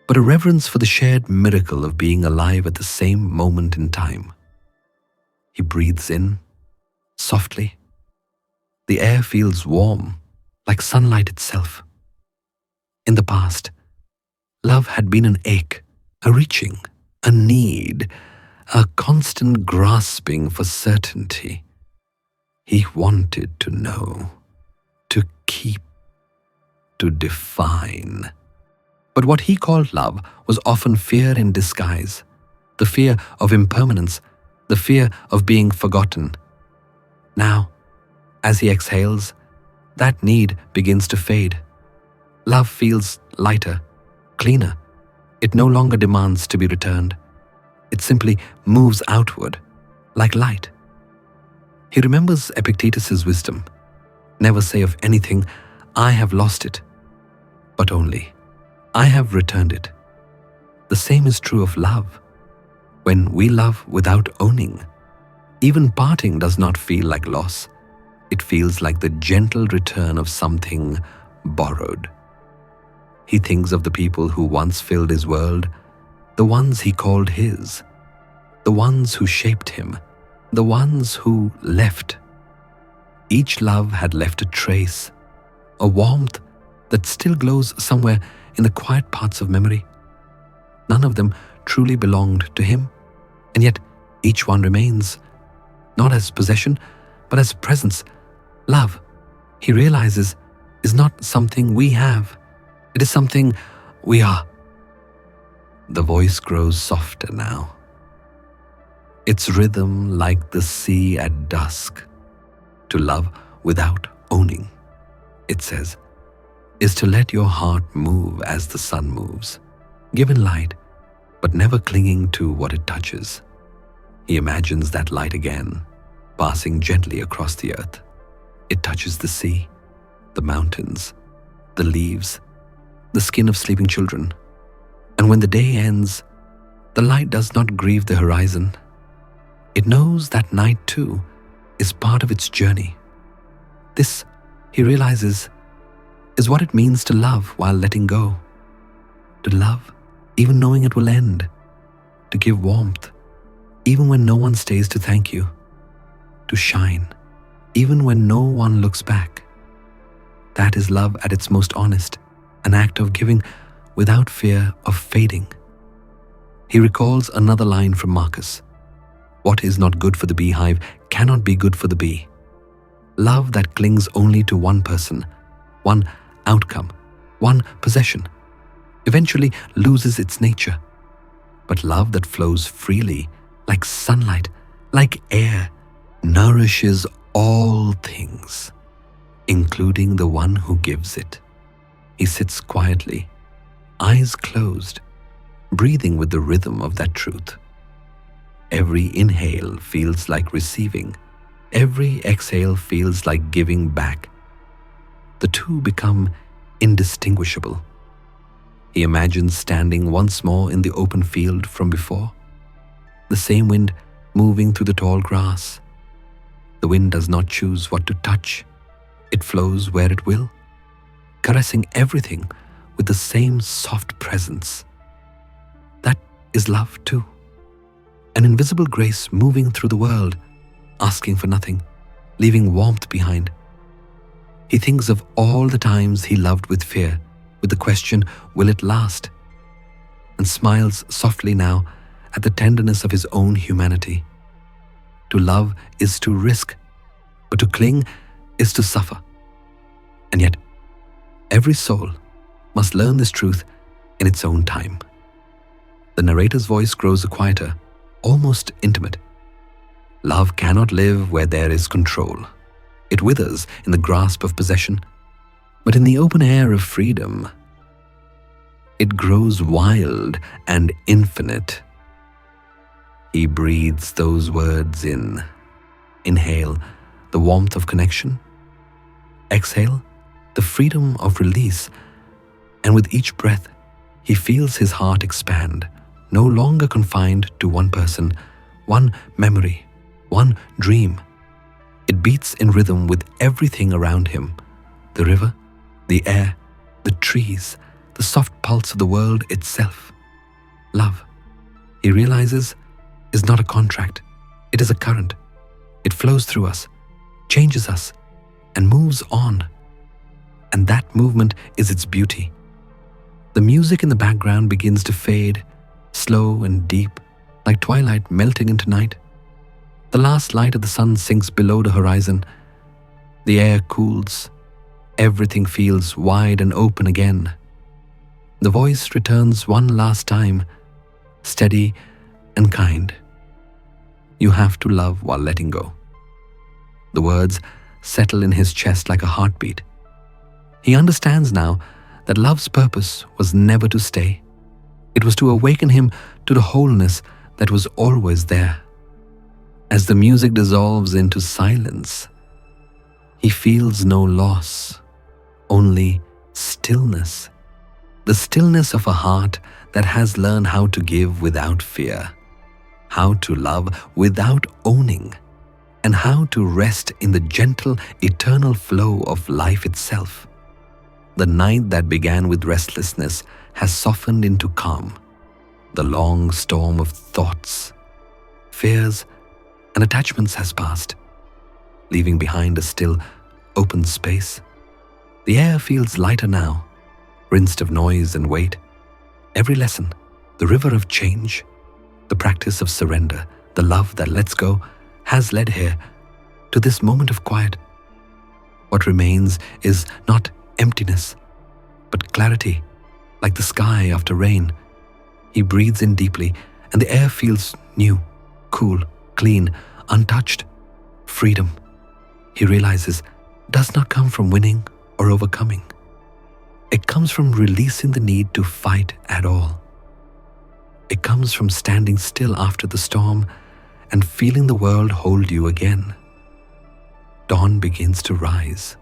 but a reverence for the shared miracle of being alive at the same moment in time. He breathes in, softly. The air feels warm, like sunlight itself. In the past, love had been an ache, a reaching, a need, a constant grasping for certainty. He wanted to know, to keep, to define. But what he called love was often fear in disguise, the fear of impermanence, the fear of being forgotten. Now, as he exhales, that need begins to fade. Love feels lighter, cleaner. It no longer demands to be returned. It simply moves outward, like light. He remembers Epictetus's wisdom. Never say of anything, "I have lost it," but only, "I have returned it." The same is true of love. When we love without owning, even parting does not feel like loss. It feels like the gentle return of something borrowed. He thinks of the people who once filled his world, the ones he called his, the ones who shaped him, the ones who left. Each love had left a trace, a warmth that still glows somewhere in the quiet parts of memory. None of them truly belonged to him, and yet each one remains, not as possession, but as presence. Love, he realizes, is not something we have. It is something we are. The voice grows softer now. Its rhythm like the sea at dusk. To love without owning, it says, is to let your heart move as the sun moves, given light, but never clinging to what it touches. He imagines that light again, passing gently across the earth. It touches the sea, the mountains, the leaves, the skin of sleeping children. And when the day ends, the light does not grieve the horizon. It knows that night too is part of its journey. This, he realizes, is what it means to love while letting go. To love, even knowing it will end. To give warmth, even when no one stays to thank you. To shine, even when no one looks back. That is love at its most honest, an act of giving without fear of fading. He recalls another line from Marcus. What is not good for the beehive cannot be good for the bee. Love that clings only to one person, one outcome, one possession, eventually loses its nature. But love that flows freely, like sunlight, like air, nourishes all things, including the one who gives it. He sits quietly, eyes closed, breathing with the rhythm of that truth. Every inhale feels like receiving. Every exhale feels like giving back. the two become indistinguishable. He imagines standing once more in the open field from before, the same wind moving through the tall grass. The wind does not choose what to touch. It flows where it will, caressing everything with the same soft presence. That is love too. An invisible grace moving through the world, asking for nothing, leaving warmth behind. He thinks of all the times he loved with fear, with the question, will it last? And smiles softly now at the tenderness of his own humanity. To love is to risk, but to cling is to suffer. And yet, every soul must learn this truth in its own time. The narrator's voice grows quieter, almost intimate. Love cannot live where there is control. It withers in the grasp of possession, but in the open air of freedom, it grows wild and infinite. He breathes those words in. Inhale the warmth of connection. Exhale the freedom of release. And with each breath, he feels his heart expand, no longer confined to one person, one memory, one dream. It beats in rhythm with everything around him, the river, the air, the trees, the soft pulse of the world itself. Love, he realizes, is not a contract. It is a current. It flows through us, changes us, and moves on. And that movement is its beauty. The music in the background begins to fade, slow and deep, like twilight melting into night. The last light of the sun sinks below the horizon. The air cools. Everything feels wide and open again. The voice returns one last time, steady and kind. You have to love while letting go. The words settle in his chest like a heartbeat. He understands now that love's purpose was never to stay. It was to awaken him to the wholeness that was always there. As the music dissolves into silence, he feels no loss, only stillness. The stillness of a heart that has learned how to give without fear, how to love without owning, and how to rest in the gentle, eternal flow of life itself. The night that began with restlessness has softened into calm. The long storm of thoughts, fears, and attachments has passed, leaving behind a still, open space. The air feels lighter now, rinsed of noise and weight. Every lesson, the river of change, the practice of surrender, the love that lets go, has led here to this moment of quiet. What remains is not emptiness, but clarity, like the sky after rain. He breathes in deeply, and the air feels new, cool, clean, untouched. Freedom, he realizes, does not come from winning or overcoming. It comes from releasing the need to fight at all. It comes from standing still after the storm and feeling the world hold you again. Dawn begins to rise.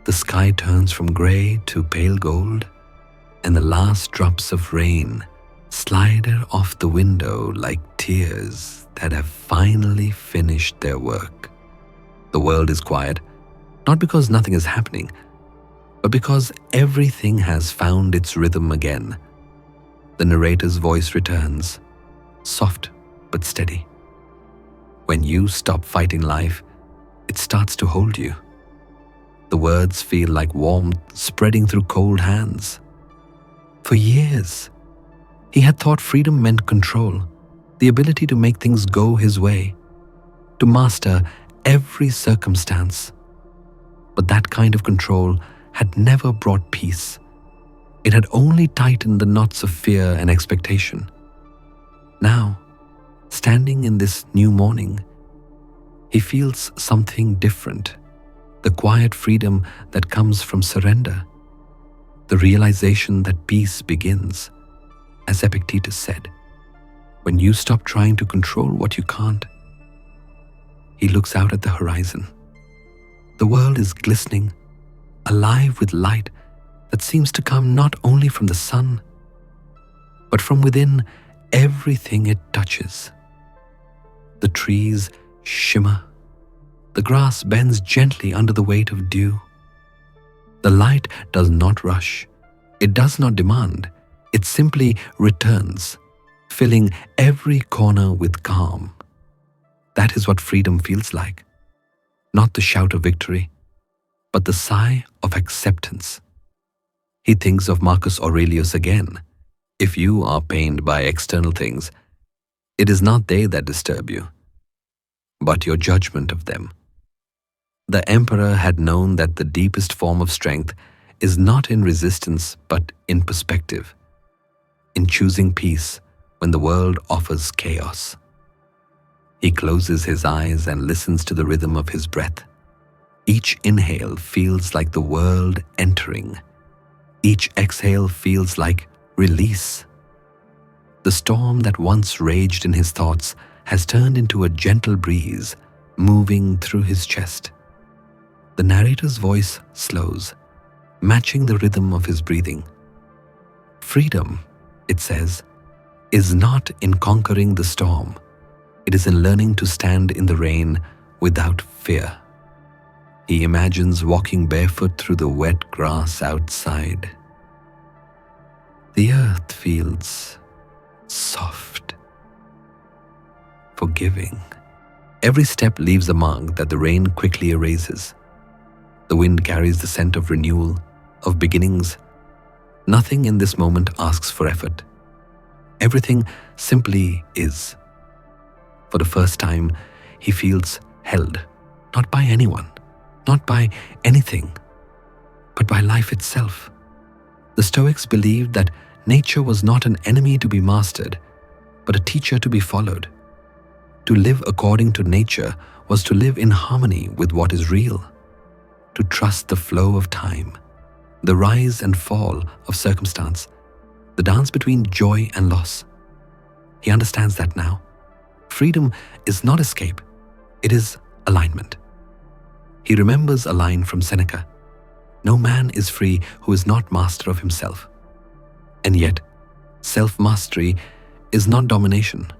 The sky turns from gray to pale gold, and the last drops of rain slide off the window like tears that have finally finished their work. The world is quiet, not because nothing is happening, but because everything has found its rhythm again. The narrator's voice returns, soft but steady. When you stop fighting life, it starts to hold you. The words feel like warmth spreading through cold hands. For years, he had thought freedom meant control, the ability to make things go his way, to master every circumstance. But that kind of control had never brought peace. It had only tightened the knots of fear and expectation. Now, standing in this new morning, he feels something different. The quiet freedom that comes from surrender. The realization that peace begins, as Epictetus said, when you stop trying to control what you can't. He looks out at the horizon. The world is glistening, alive with light that seems to come not only from the sun, but from within everything it touches. The trees shimmer, the grass bends gently under the weight of dew. The light does not rush, it does not demand, it simply returns, filling every corner with calm. That is what freedom feels like. Not the shout of victory, but the sigh of acceptance. He thinks of Marcus Aurelius again. If you are pained by external things, it is not they that disturb you, but your judgment of them. The emperor had known that the deepest form of strength is not in resistance but in perspective, in choosing peace when the world offers chaos. He closes his eyes and listens to the rhythm of his breath. Each inhale feels like the world entering. Each exhale feels like release. The storm that once raged in his thoughts has turned into a gentle breeze moving through his chest. The narrator's voice slows, matching the rhythm of his breathing. Freedom, it says, is not in conquering the storm. It is in learning to stand in the rain without fear. He imagines walking barefoot through the wet grass outside. The earth feels soft, forgiving. Every step leaves a mark that the rain quickly erases. The wind carries the scent of renewal, of beginnings. Nothing in this moment asks for effort. Everything simply is. For the first time, he feels held, not by anyone, not by anything, but by life itself. The Stoics believed that nature was not an enemy to be mastered, but a teacher to be followed. To live according to nature was to live in harmony with what is real, to trust the flow of time, the rise and fall of circumstance, the dance between joy and loss. He understands that now. Freedom is not escape, it is alignment. He remembers a line from Seneca: "No man is free who is not master of himself." And yet, self-mastery is not domination.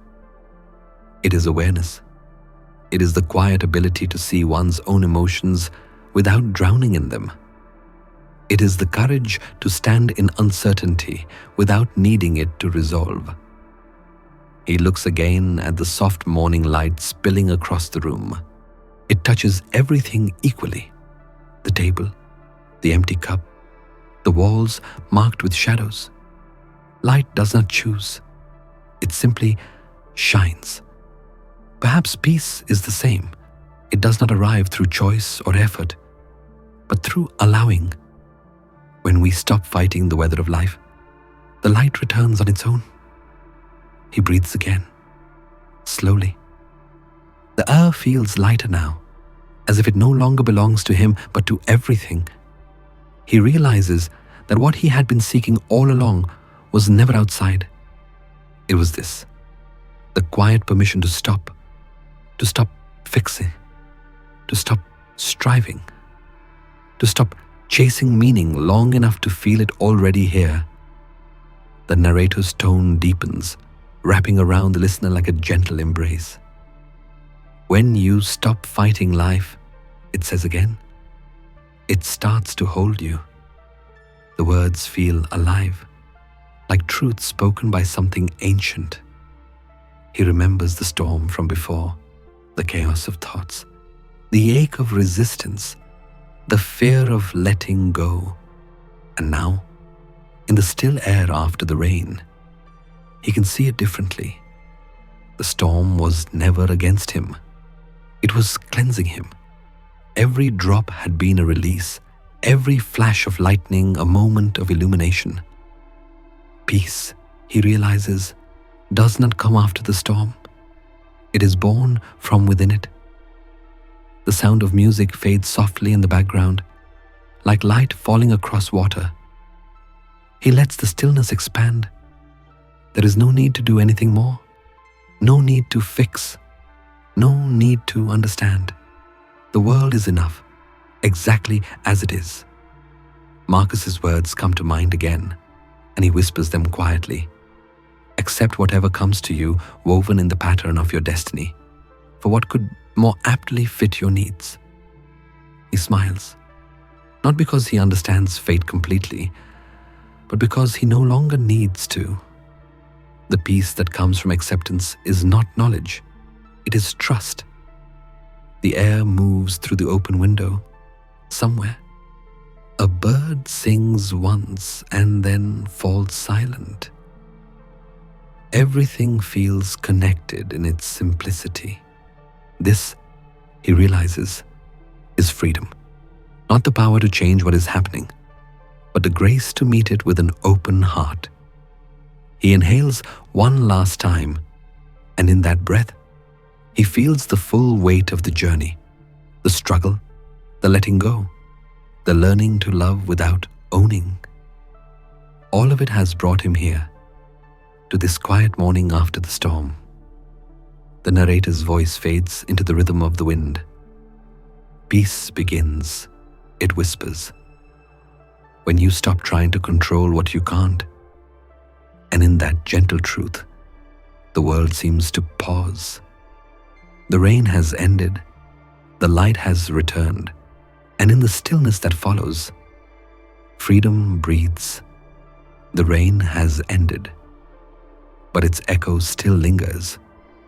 It is awareness. It is the quiet ability to see one's own emotions without drowning in them. It is the courage to stand in uncertainty without needing it to resolve. He looks again at the soft morning light spilling across the room. It touches everything equally: the table, the empty cup, the walls marked with shadows. Light does not choose. It simply shines. Perhaps peace is the same. It does not arrive through choice or effort, but through allowing. When we stop fighting the weather of life, the light returns on its own. He breathes again, slowly. The air feels lighter now, as if it no longer belongs to him but to everything. He realizes that what he had been seeking all along was never outside. It was this: the quiet permission to stop fixing, to stop striving, to stop chasing meaning long enough to feel it already here. The narrator's tone deepens, wrapping around the listener like a gentle embrace. When you stop fighting life, it says again, it starts to hold you. The words feel alive, like truth spoken by something ancient. He remembers the storm from before, the chaos of thoughts, the ache of resistance, the fear of letting go. And now, in the still air after the rain, he can see it differently. The storm was never against him. It was cleansing him. Every drop had been a release, every flash of lightning a moment of illumination. Peace, he realizes, does not come after the storm. It is born from within it. The sound of music fades softly in the background, like light falling across water. He lets the stillness expand. There is no need to do anything more, no need to fix, no need to understand. The world is enough, exactly as it is. Marcus's words come to mind again, and he whispers them quietly. Accept whatever comes to you, woven in the pattern of your destiny, for what could more aptly fit your needs. He smiles, not because he understands fate completely, but because he no longer needs to. The peace that comes from acceptance is not knowledge, it is trust. The air moves through the open window. Somewhere, a bird sings once and then falls silent. Everything feels connected in its simplicity. This, he realizes, is freedom. Not the power to change what is happening, but the grace to meet it with an open heart. He inhales one last time, and in that breath, he feels the full weight of the journey, the struggle, the letting go, the learning to love without owning. All of it has brought him here, to this quiet morning after the storm. The narrator's voice fades into the rhythm of the wind. Peace begins, it whispers. When you stop trying to control what you can't, and in that gentle truth, the world seems to pause. The rain has ended, the light has returned, and in the stillness that follows, freedom breathes. The rain has ended, but its echo still lingers,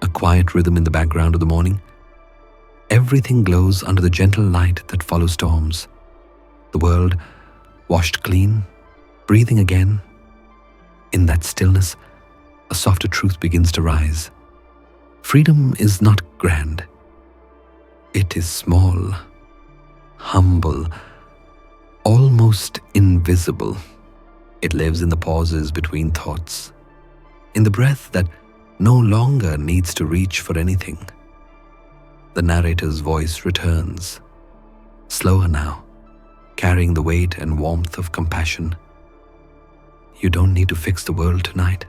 a quiet rhythm in the background of the morning. Everything glows under the gentle light that follows storms. The world, washed clean, breathing again. In that stillness, a softer truth begins to rise. Freedom is not grand. It is small, humble, almost invisible. It lives in the pauses between thoughts, in the breath that no longer needs to reach for anything. The narrator's voice returns, slower now, carrying the weight and warmth of compassion. You don't need to fix the world tonight.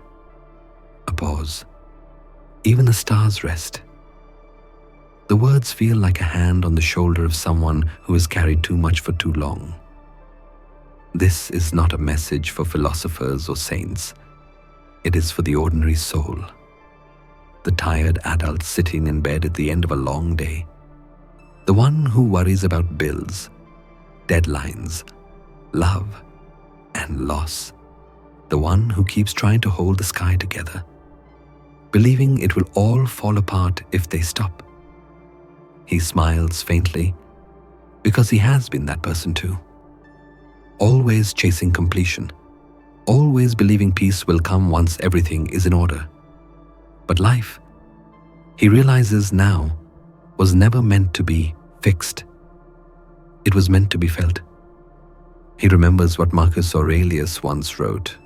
A pause. Even the stars rest. The words feel like a hand on the shoulder of someone who has carried too much for too long. This is not a message for philosophers or saints. It is for the ordinary soul. The tired adult sitting in bed at the end of a long day. The one who worries about bills, deadlines, love, and loss. The one who keeps trying to hold the sky together, believing it will all fall apart if they stop. He smiles faintly because he has been that person too. Always chasing completion, always believing peace will come once everything is in order. But life, he realizes now, was never meant to be fixed. It was meant to be felt. He remembers what Marcus Aurelius once wrote.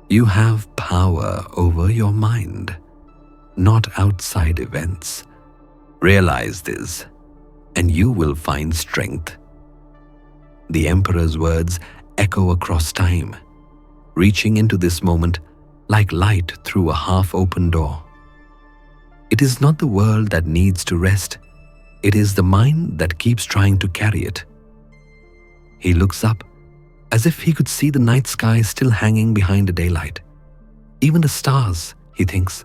You have power over your mind, not outside events. Realize this, and you will find strength. The emperor's words echo across time, reaching into this moment like light through a half-open door. It is not the world that needs to rest, it is the mind that keeps trying to carry it. He looks up, as if he could see the night sky still hanging behind the daylight. Even the stars, he thinks,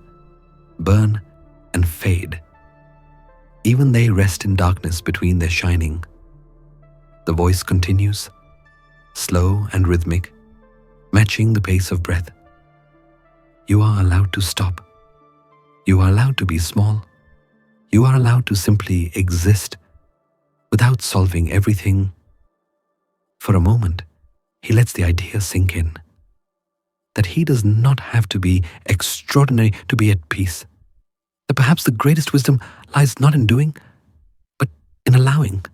burn and fade. Even they rest in darkness between their shining. The voice continues, slow and rhythmic, matching the pace of breath. You are allowed to stop. You are allowed to be small. You are allowed to simply exist without solving everything. For a moment, he lets the idea sink in, that he does not have to be extraordinary to be at peace. That perhaps the greatest wisdom lies not in doing, but in allowing.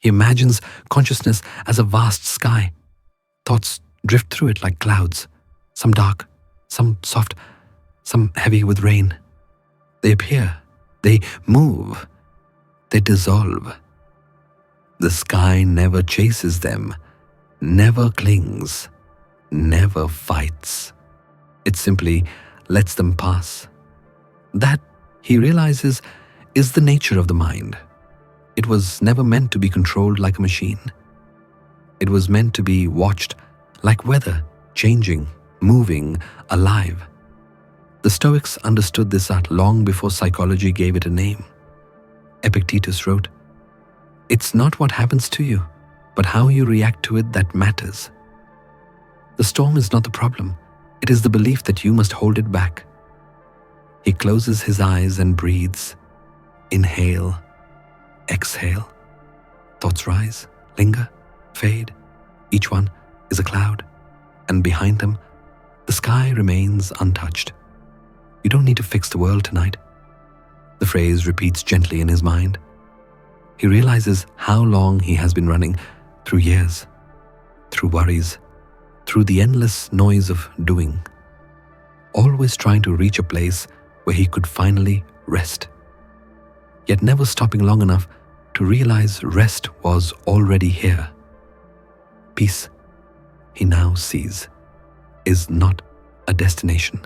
He imagines consciousness as a vast sky. Thoughts drift through it like clouds, some dark, some soft, some heavy with rain. They appear, they move, they dissolve. The sky never chases them, never clings, never fights. It simply lets them pass. That, he realizes, is the nature of the mind. It was never meant to be controlled like a machine. It was meant to be watched like weather, changing, moving, alive. The Stoics understood this art long before psychology gave it a name. Epictetus wrote, "It's not what happens to you, but how you react to it that matters." The storm is not the problem. It is the belief that you must hold it back. He closes his eyes and breathes. Inhale, exhale. Thoughts rise, linger, fade. Each one is a cloud, and behind them, the sky remains untouched. You don't need to fix the world tonight. The phrase repeats gently in his mind. He realizes how long he has been running, through years, through worries, through the endless noise of doing, always trying to reach a place where he could finally rest, yet never stopping long enough to realize rest was already here. Peace, he now sees, is not a destination.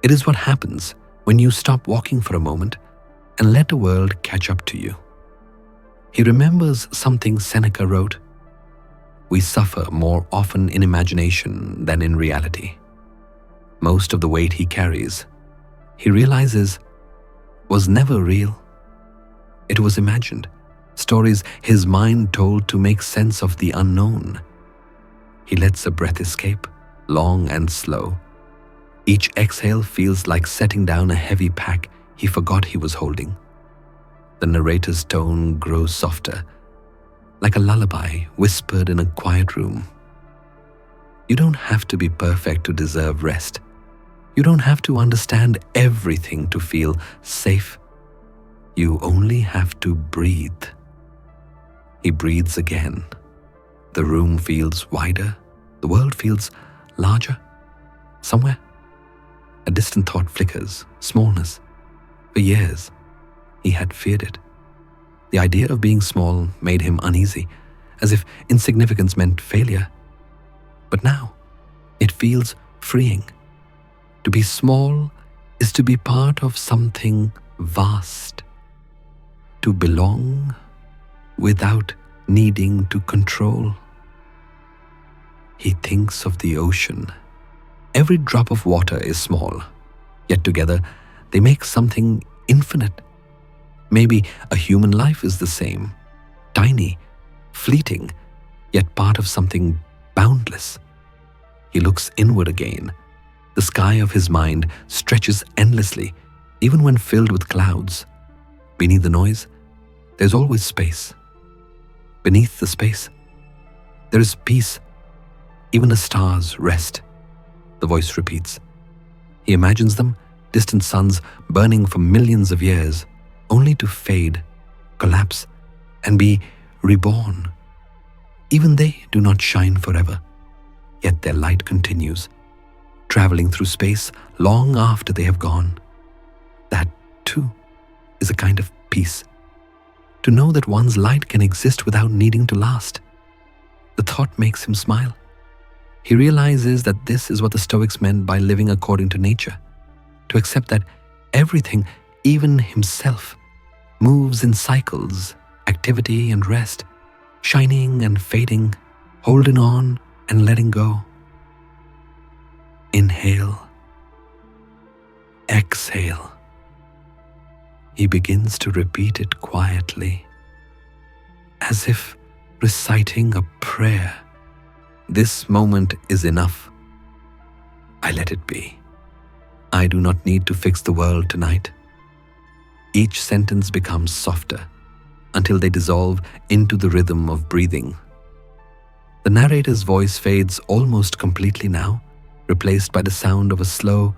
It is what happens when you stop walking for a moment and let the world catch up to you. He remembers something Seneca wrote, "We suffer more often in imagination than in reality." Most of the weight he carries, he realizes, was never real. It was imagined, stories his mind told to make sense of the unknown. He lets a breath escape, long and slow. Each exhale feels like setting down a heavy pack he forgot he was holding. The narrator's tone grows softer, like a lullaby whispered in a quiet room. You don't have to be perfect to deserve rest. You don't have to understand everything to feel safe. You only have to breathe. He breathes again. The room feels wider. The world feels larger. Somewhere, a distant thought flickers, smallness. For years, he had feared it. The idea of being small made him uneasy, as if insignificance meant failure. But now, it feels freeing. To be small is to be part of something vast. To belong without needing to control. He thinks of the ocean. Every drop of water is small, yet together they make something infinite. Maybe a human life is the same, tiny, fleeting, yet part of something boundless. He looks inward again. The sky of his mind stretches endlessly, even when filled with clouds. Beneath the noise, there's always space. Beneath the space, there is peace. Even the stars rest. The voice repeats. He imagines them, distant suns burning for millions of years, only to fade, collapse, and be reborn. Even they do not shine forever, yet their light continues, traveling through space long after they have gone. That, too, is a kind of peace. To know that one's light can exist without needing to last. The thought makes him smile. He realizes that this is what the Stoics meant by living according to nature, to accept that everything, even himself, moves in cycles, activity and rest, shining and fading, holding on and letting go. Inhale, exhale. He begins to repeat it quietly, as if reciting a prayer. This moment is enough. I let it be. I do not need to fix the world tonight. Each sentence becomes softer until they dissolve into the rhythm of breathing. The narrator's voice fades almost completely now, replaced by the sound of a slow,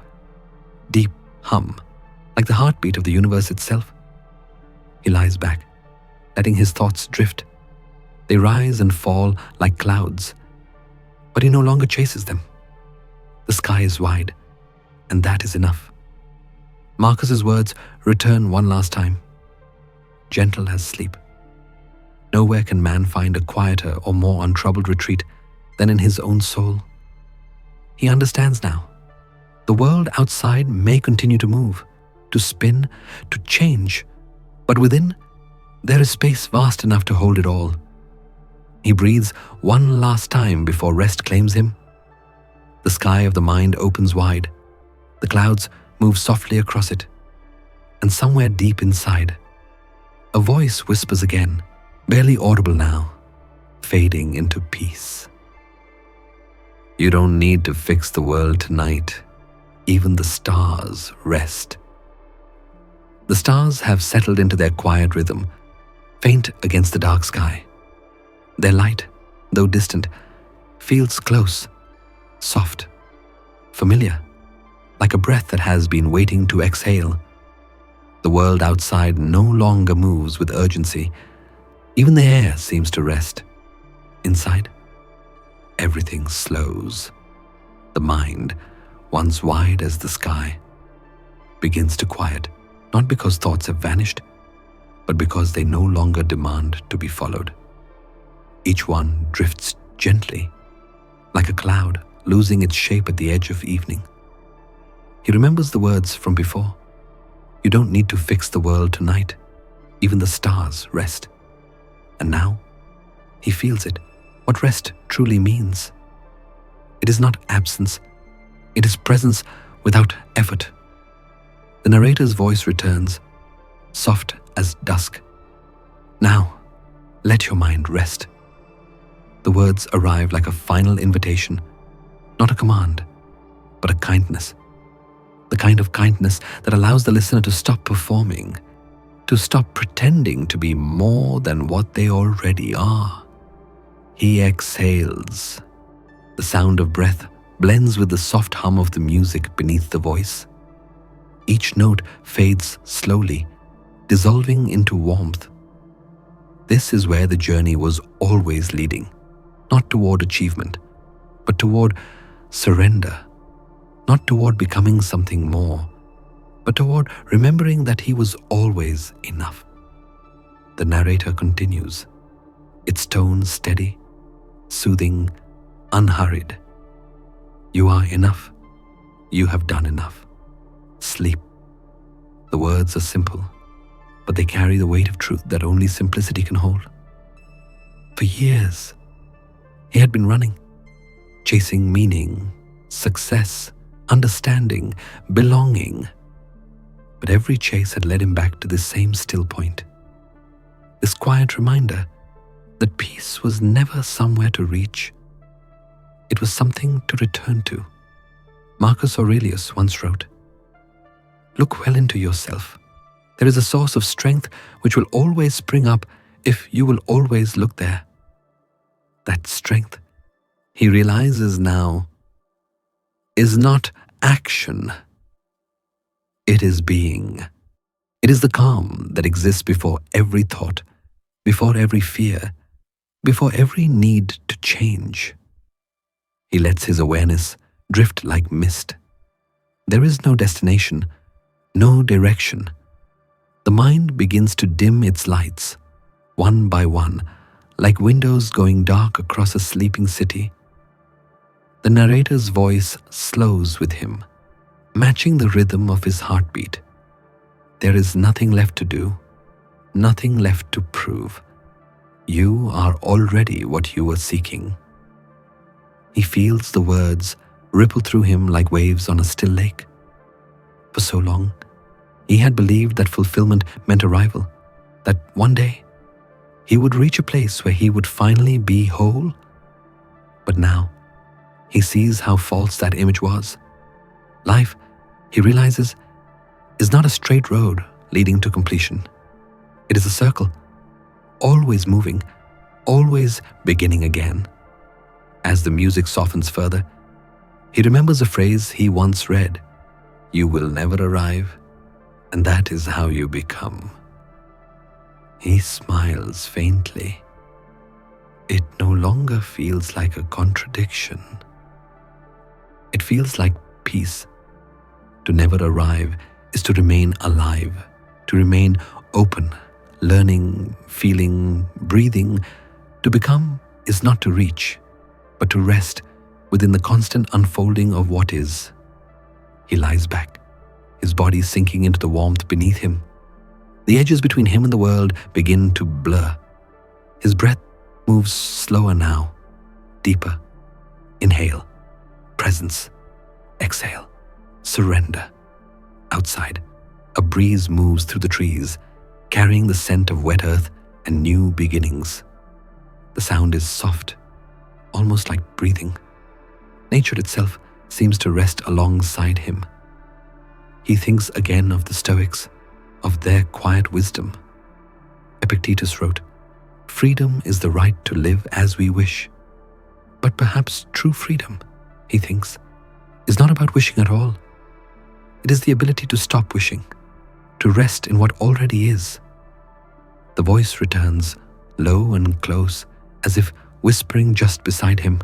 deep hum, like the heartbeat of the universe itself. He lies back, letting his thoughts drift. They rise and fall like clouds, but he no longer chases them. The sky is wide, and that is enough. Marcus's words return one last time. Gentle as sleep. Nowhere can man find a quieter or more untroubled retreat than in his own soul. He understands now. The world outside may continue to move, to spin, to change, but within, there is space vast enough to hold it all. He breathes one last time before rest claims him. The sky of the mind opens wide. The clouds move softly across it. And somewhere deep inside, a voice whispers again, barely audible now, fading into peace. You don't need to fix the world tonight. Even the stars rest. The stars have settled into their quiet rhythm, faint against the dark sky. Their light, though distant, feels close, soft, familiar, like a breath that has been waiting to exhale. The world outside no longer moves with urgency. Even the air seems to rest. Inside, everything slows. The mind, once wide as the sky, begins to quiet, not because thoughts have vanished, but because they no longer demand to be followed. Each one drifts gently, like a cloud losing its shape at the edge of evening. He remembers the words from before. You don't need to fix the world tonight. Even the stars rest. And now, he feels it, what rest truly means. It is not absence. It is presence without effort. The narrator's voice returns, soft as dusk. Now, let your mind rest. The words arrive like a final invitation, not a command, but a kindness. The kind of kindness that allows the listener to stop performing, to stop pretending to be more than what they already are. He exhales. The sound of breath blends with the soft hum of the music beneath the voice. Each note fades slowly, dissolving into warmth. This is where the journey was always leading, not toward achievement, but toward surrender, not toward becoming something more, but toward remembering that he was always enough. The narrator continues, its tone steady, soothing, unhurried. You are enough. You have done enough. Sleep. The words are simple, but they carry the weight of truth that only simplicity can hold. For years, he had been running, chasing meaning, success, understanding, belonging. But every chase had led him back to this same still point. This quiet reminder that peace was never somewhere to reach. It was something to return to. Marcus Aurelius once wrote, "Look well into yourself. There is a source of strength which will always spring up if you will always look there." That strength, he realizes now, is not action. It is being. It is the calm that exists before every thought, before every fear, before every need to change. He lets his awareness drift like mist. There is no destination, no direction. The mind begins to dim its lights, one by one, like windows going dark across a sleeping city. The narrator's voice slows with him, matching the rhythm of his heartbeat. There is nothing left to do, nothing left to prove. You are already what you were seeking. He feels the words ripple through him like waves on a still lake. For so long, he had believed that fulfillment meant arrival, that one day he would reach a place where he would finally be whole. But now, he sees how false that image was. Life, he realizes, is not a straight road leading to completion. It is a circle, always moving, always beginning again. As the music softens further, he remembers a phrase he once read, "You will never arrive, and that is how you become." He smiles faintly. It no longer feels like a contradiction. It feels like peace. To never arrive is to remain alive, to remain open, learning, feeling, breathing. To become is not to reach, but to rest within the constant unfolding of what is. He lies back, his body sinking into the warmth beneath him. The edges between him and the world begin to blur. His breath moves slower now, deeper. Inhale, presence. Exhale, surrender. Outside, a breeze moves through the trees, carrying the scent of wet earth and new beginnings. The sound is soft, almost like breathing. Nature itself seems to rest alongside him. He thinks again of the Stoics, of their quiet wisdom. Epictetus wrote, "Freedom is the right to live as we wish." But perhaps true freedom, he thinks, is not about wishing at all. It is the ability to stop wishing, to rest in what already is. The voice returns, low and close, as if whispering just beside him.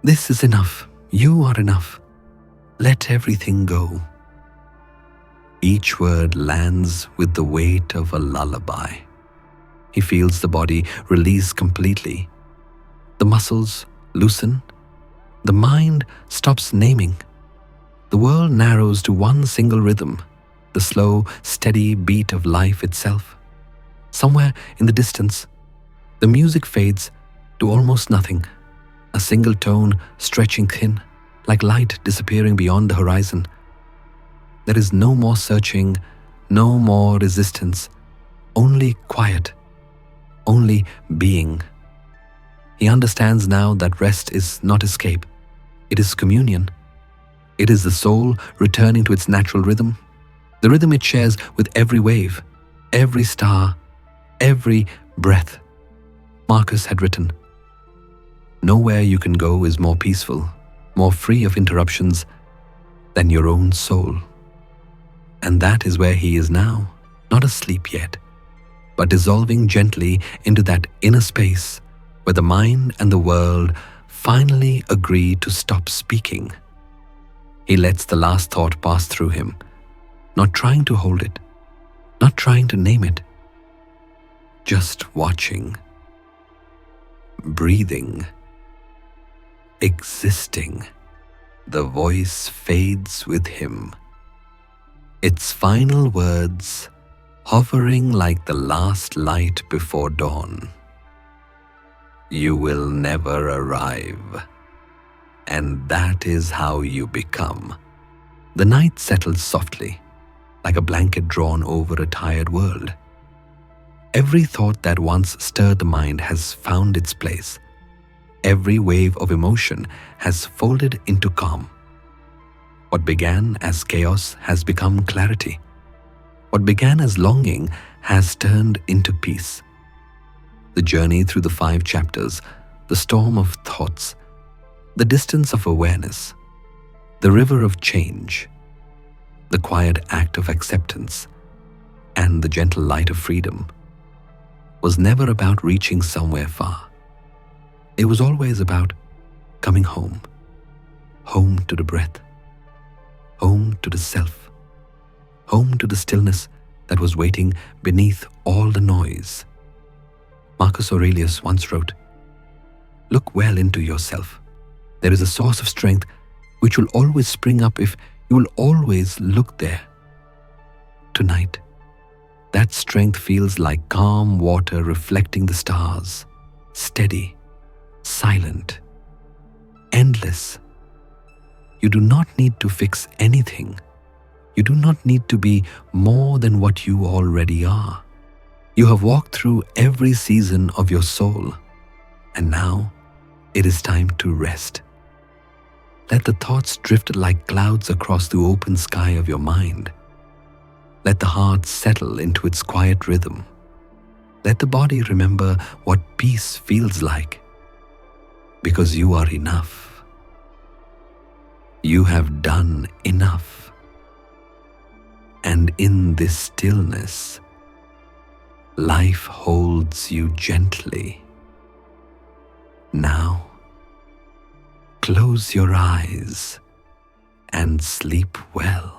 "This is enough. You are enough. Let everything go." Each word lands with the weight of a lullaby. He feels the body release completely. The muscles loosen. The mind stops naming. The world narrows to one single rhythm, the slow, steady beat of life itself. Somewhere in the distance, the music fades to almost nothing, a single tone stretching thin, like light disappearing beyond the horizon. There is no more searching, no more resistance, only quiet, only being. He understands now that rest is not escape, it is communion. It is the soul returning to its natural rhythm, the rhythm it shares with every wave, every star, every breath. Marcus had written, "Nowhere you can go is more peaceful, more free of interruptions than your own soul." And that is where he is now, not asleep yet, but dissolving gently into that inner space where the mind and the world finally agree to stop speaking. He lets the last thought pass through him, not trying to hold it, not trying to name it, just watching, breathing, existing. The voice fades with him, its final words hovering like the last light before dawn. You will never arrive, and that is how you become. The night settles softly, like a blanket drawn over a tired world. Every thought that once stirred the mind has found its place. Every wave of emotion has folded into calm. What began as chaos has become clarity. What began as longing has turned into peace. The journey through the 5 chapters, the storm of thoughts, the distance of awareness, the river of change, the quiet act of acceptance, and the gentle light of freedom, was never about reaching somewhere far. It was always about coming home, home to the breath, home to the self, home to the stillness that was waiting beneath all the noise. Marcus Aurelius once wrote, "Look well into yourself. There is a source of strength which will always spring up if you will always look there." Tonight, that strength feels like calm water reflecting the stars, steady, silent, endless. You do not need to fix anything. You do not need to be more than what you already are. You have walked through every season of your soul, and now it is time to rest. Let the thoughts drift like clouds across the open sky of your mind. Let the heart settle into its quiet rhythm. Let the body remember what peace feels like, because you are enough. You have done enough. And in this stillness, life holds you gently. Now, close your eyes and sleep well.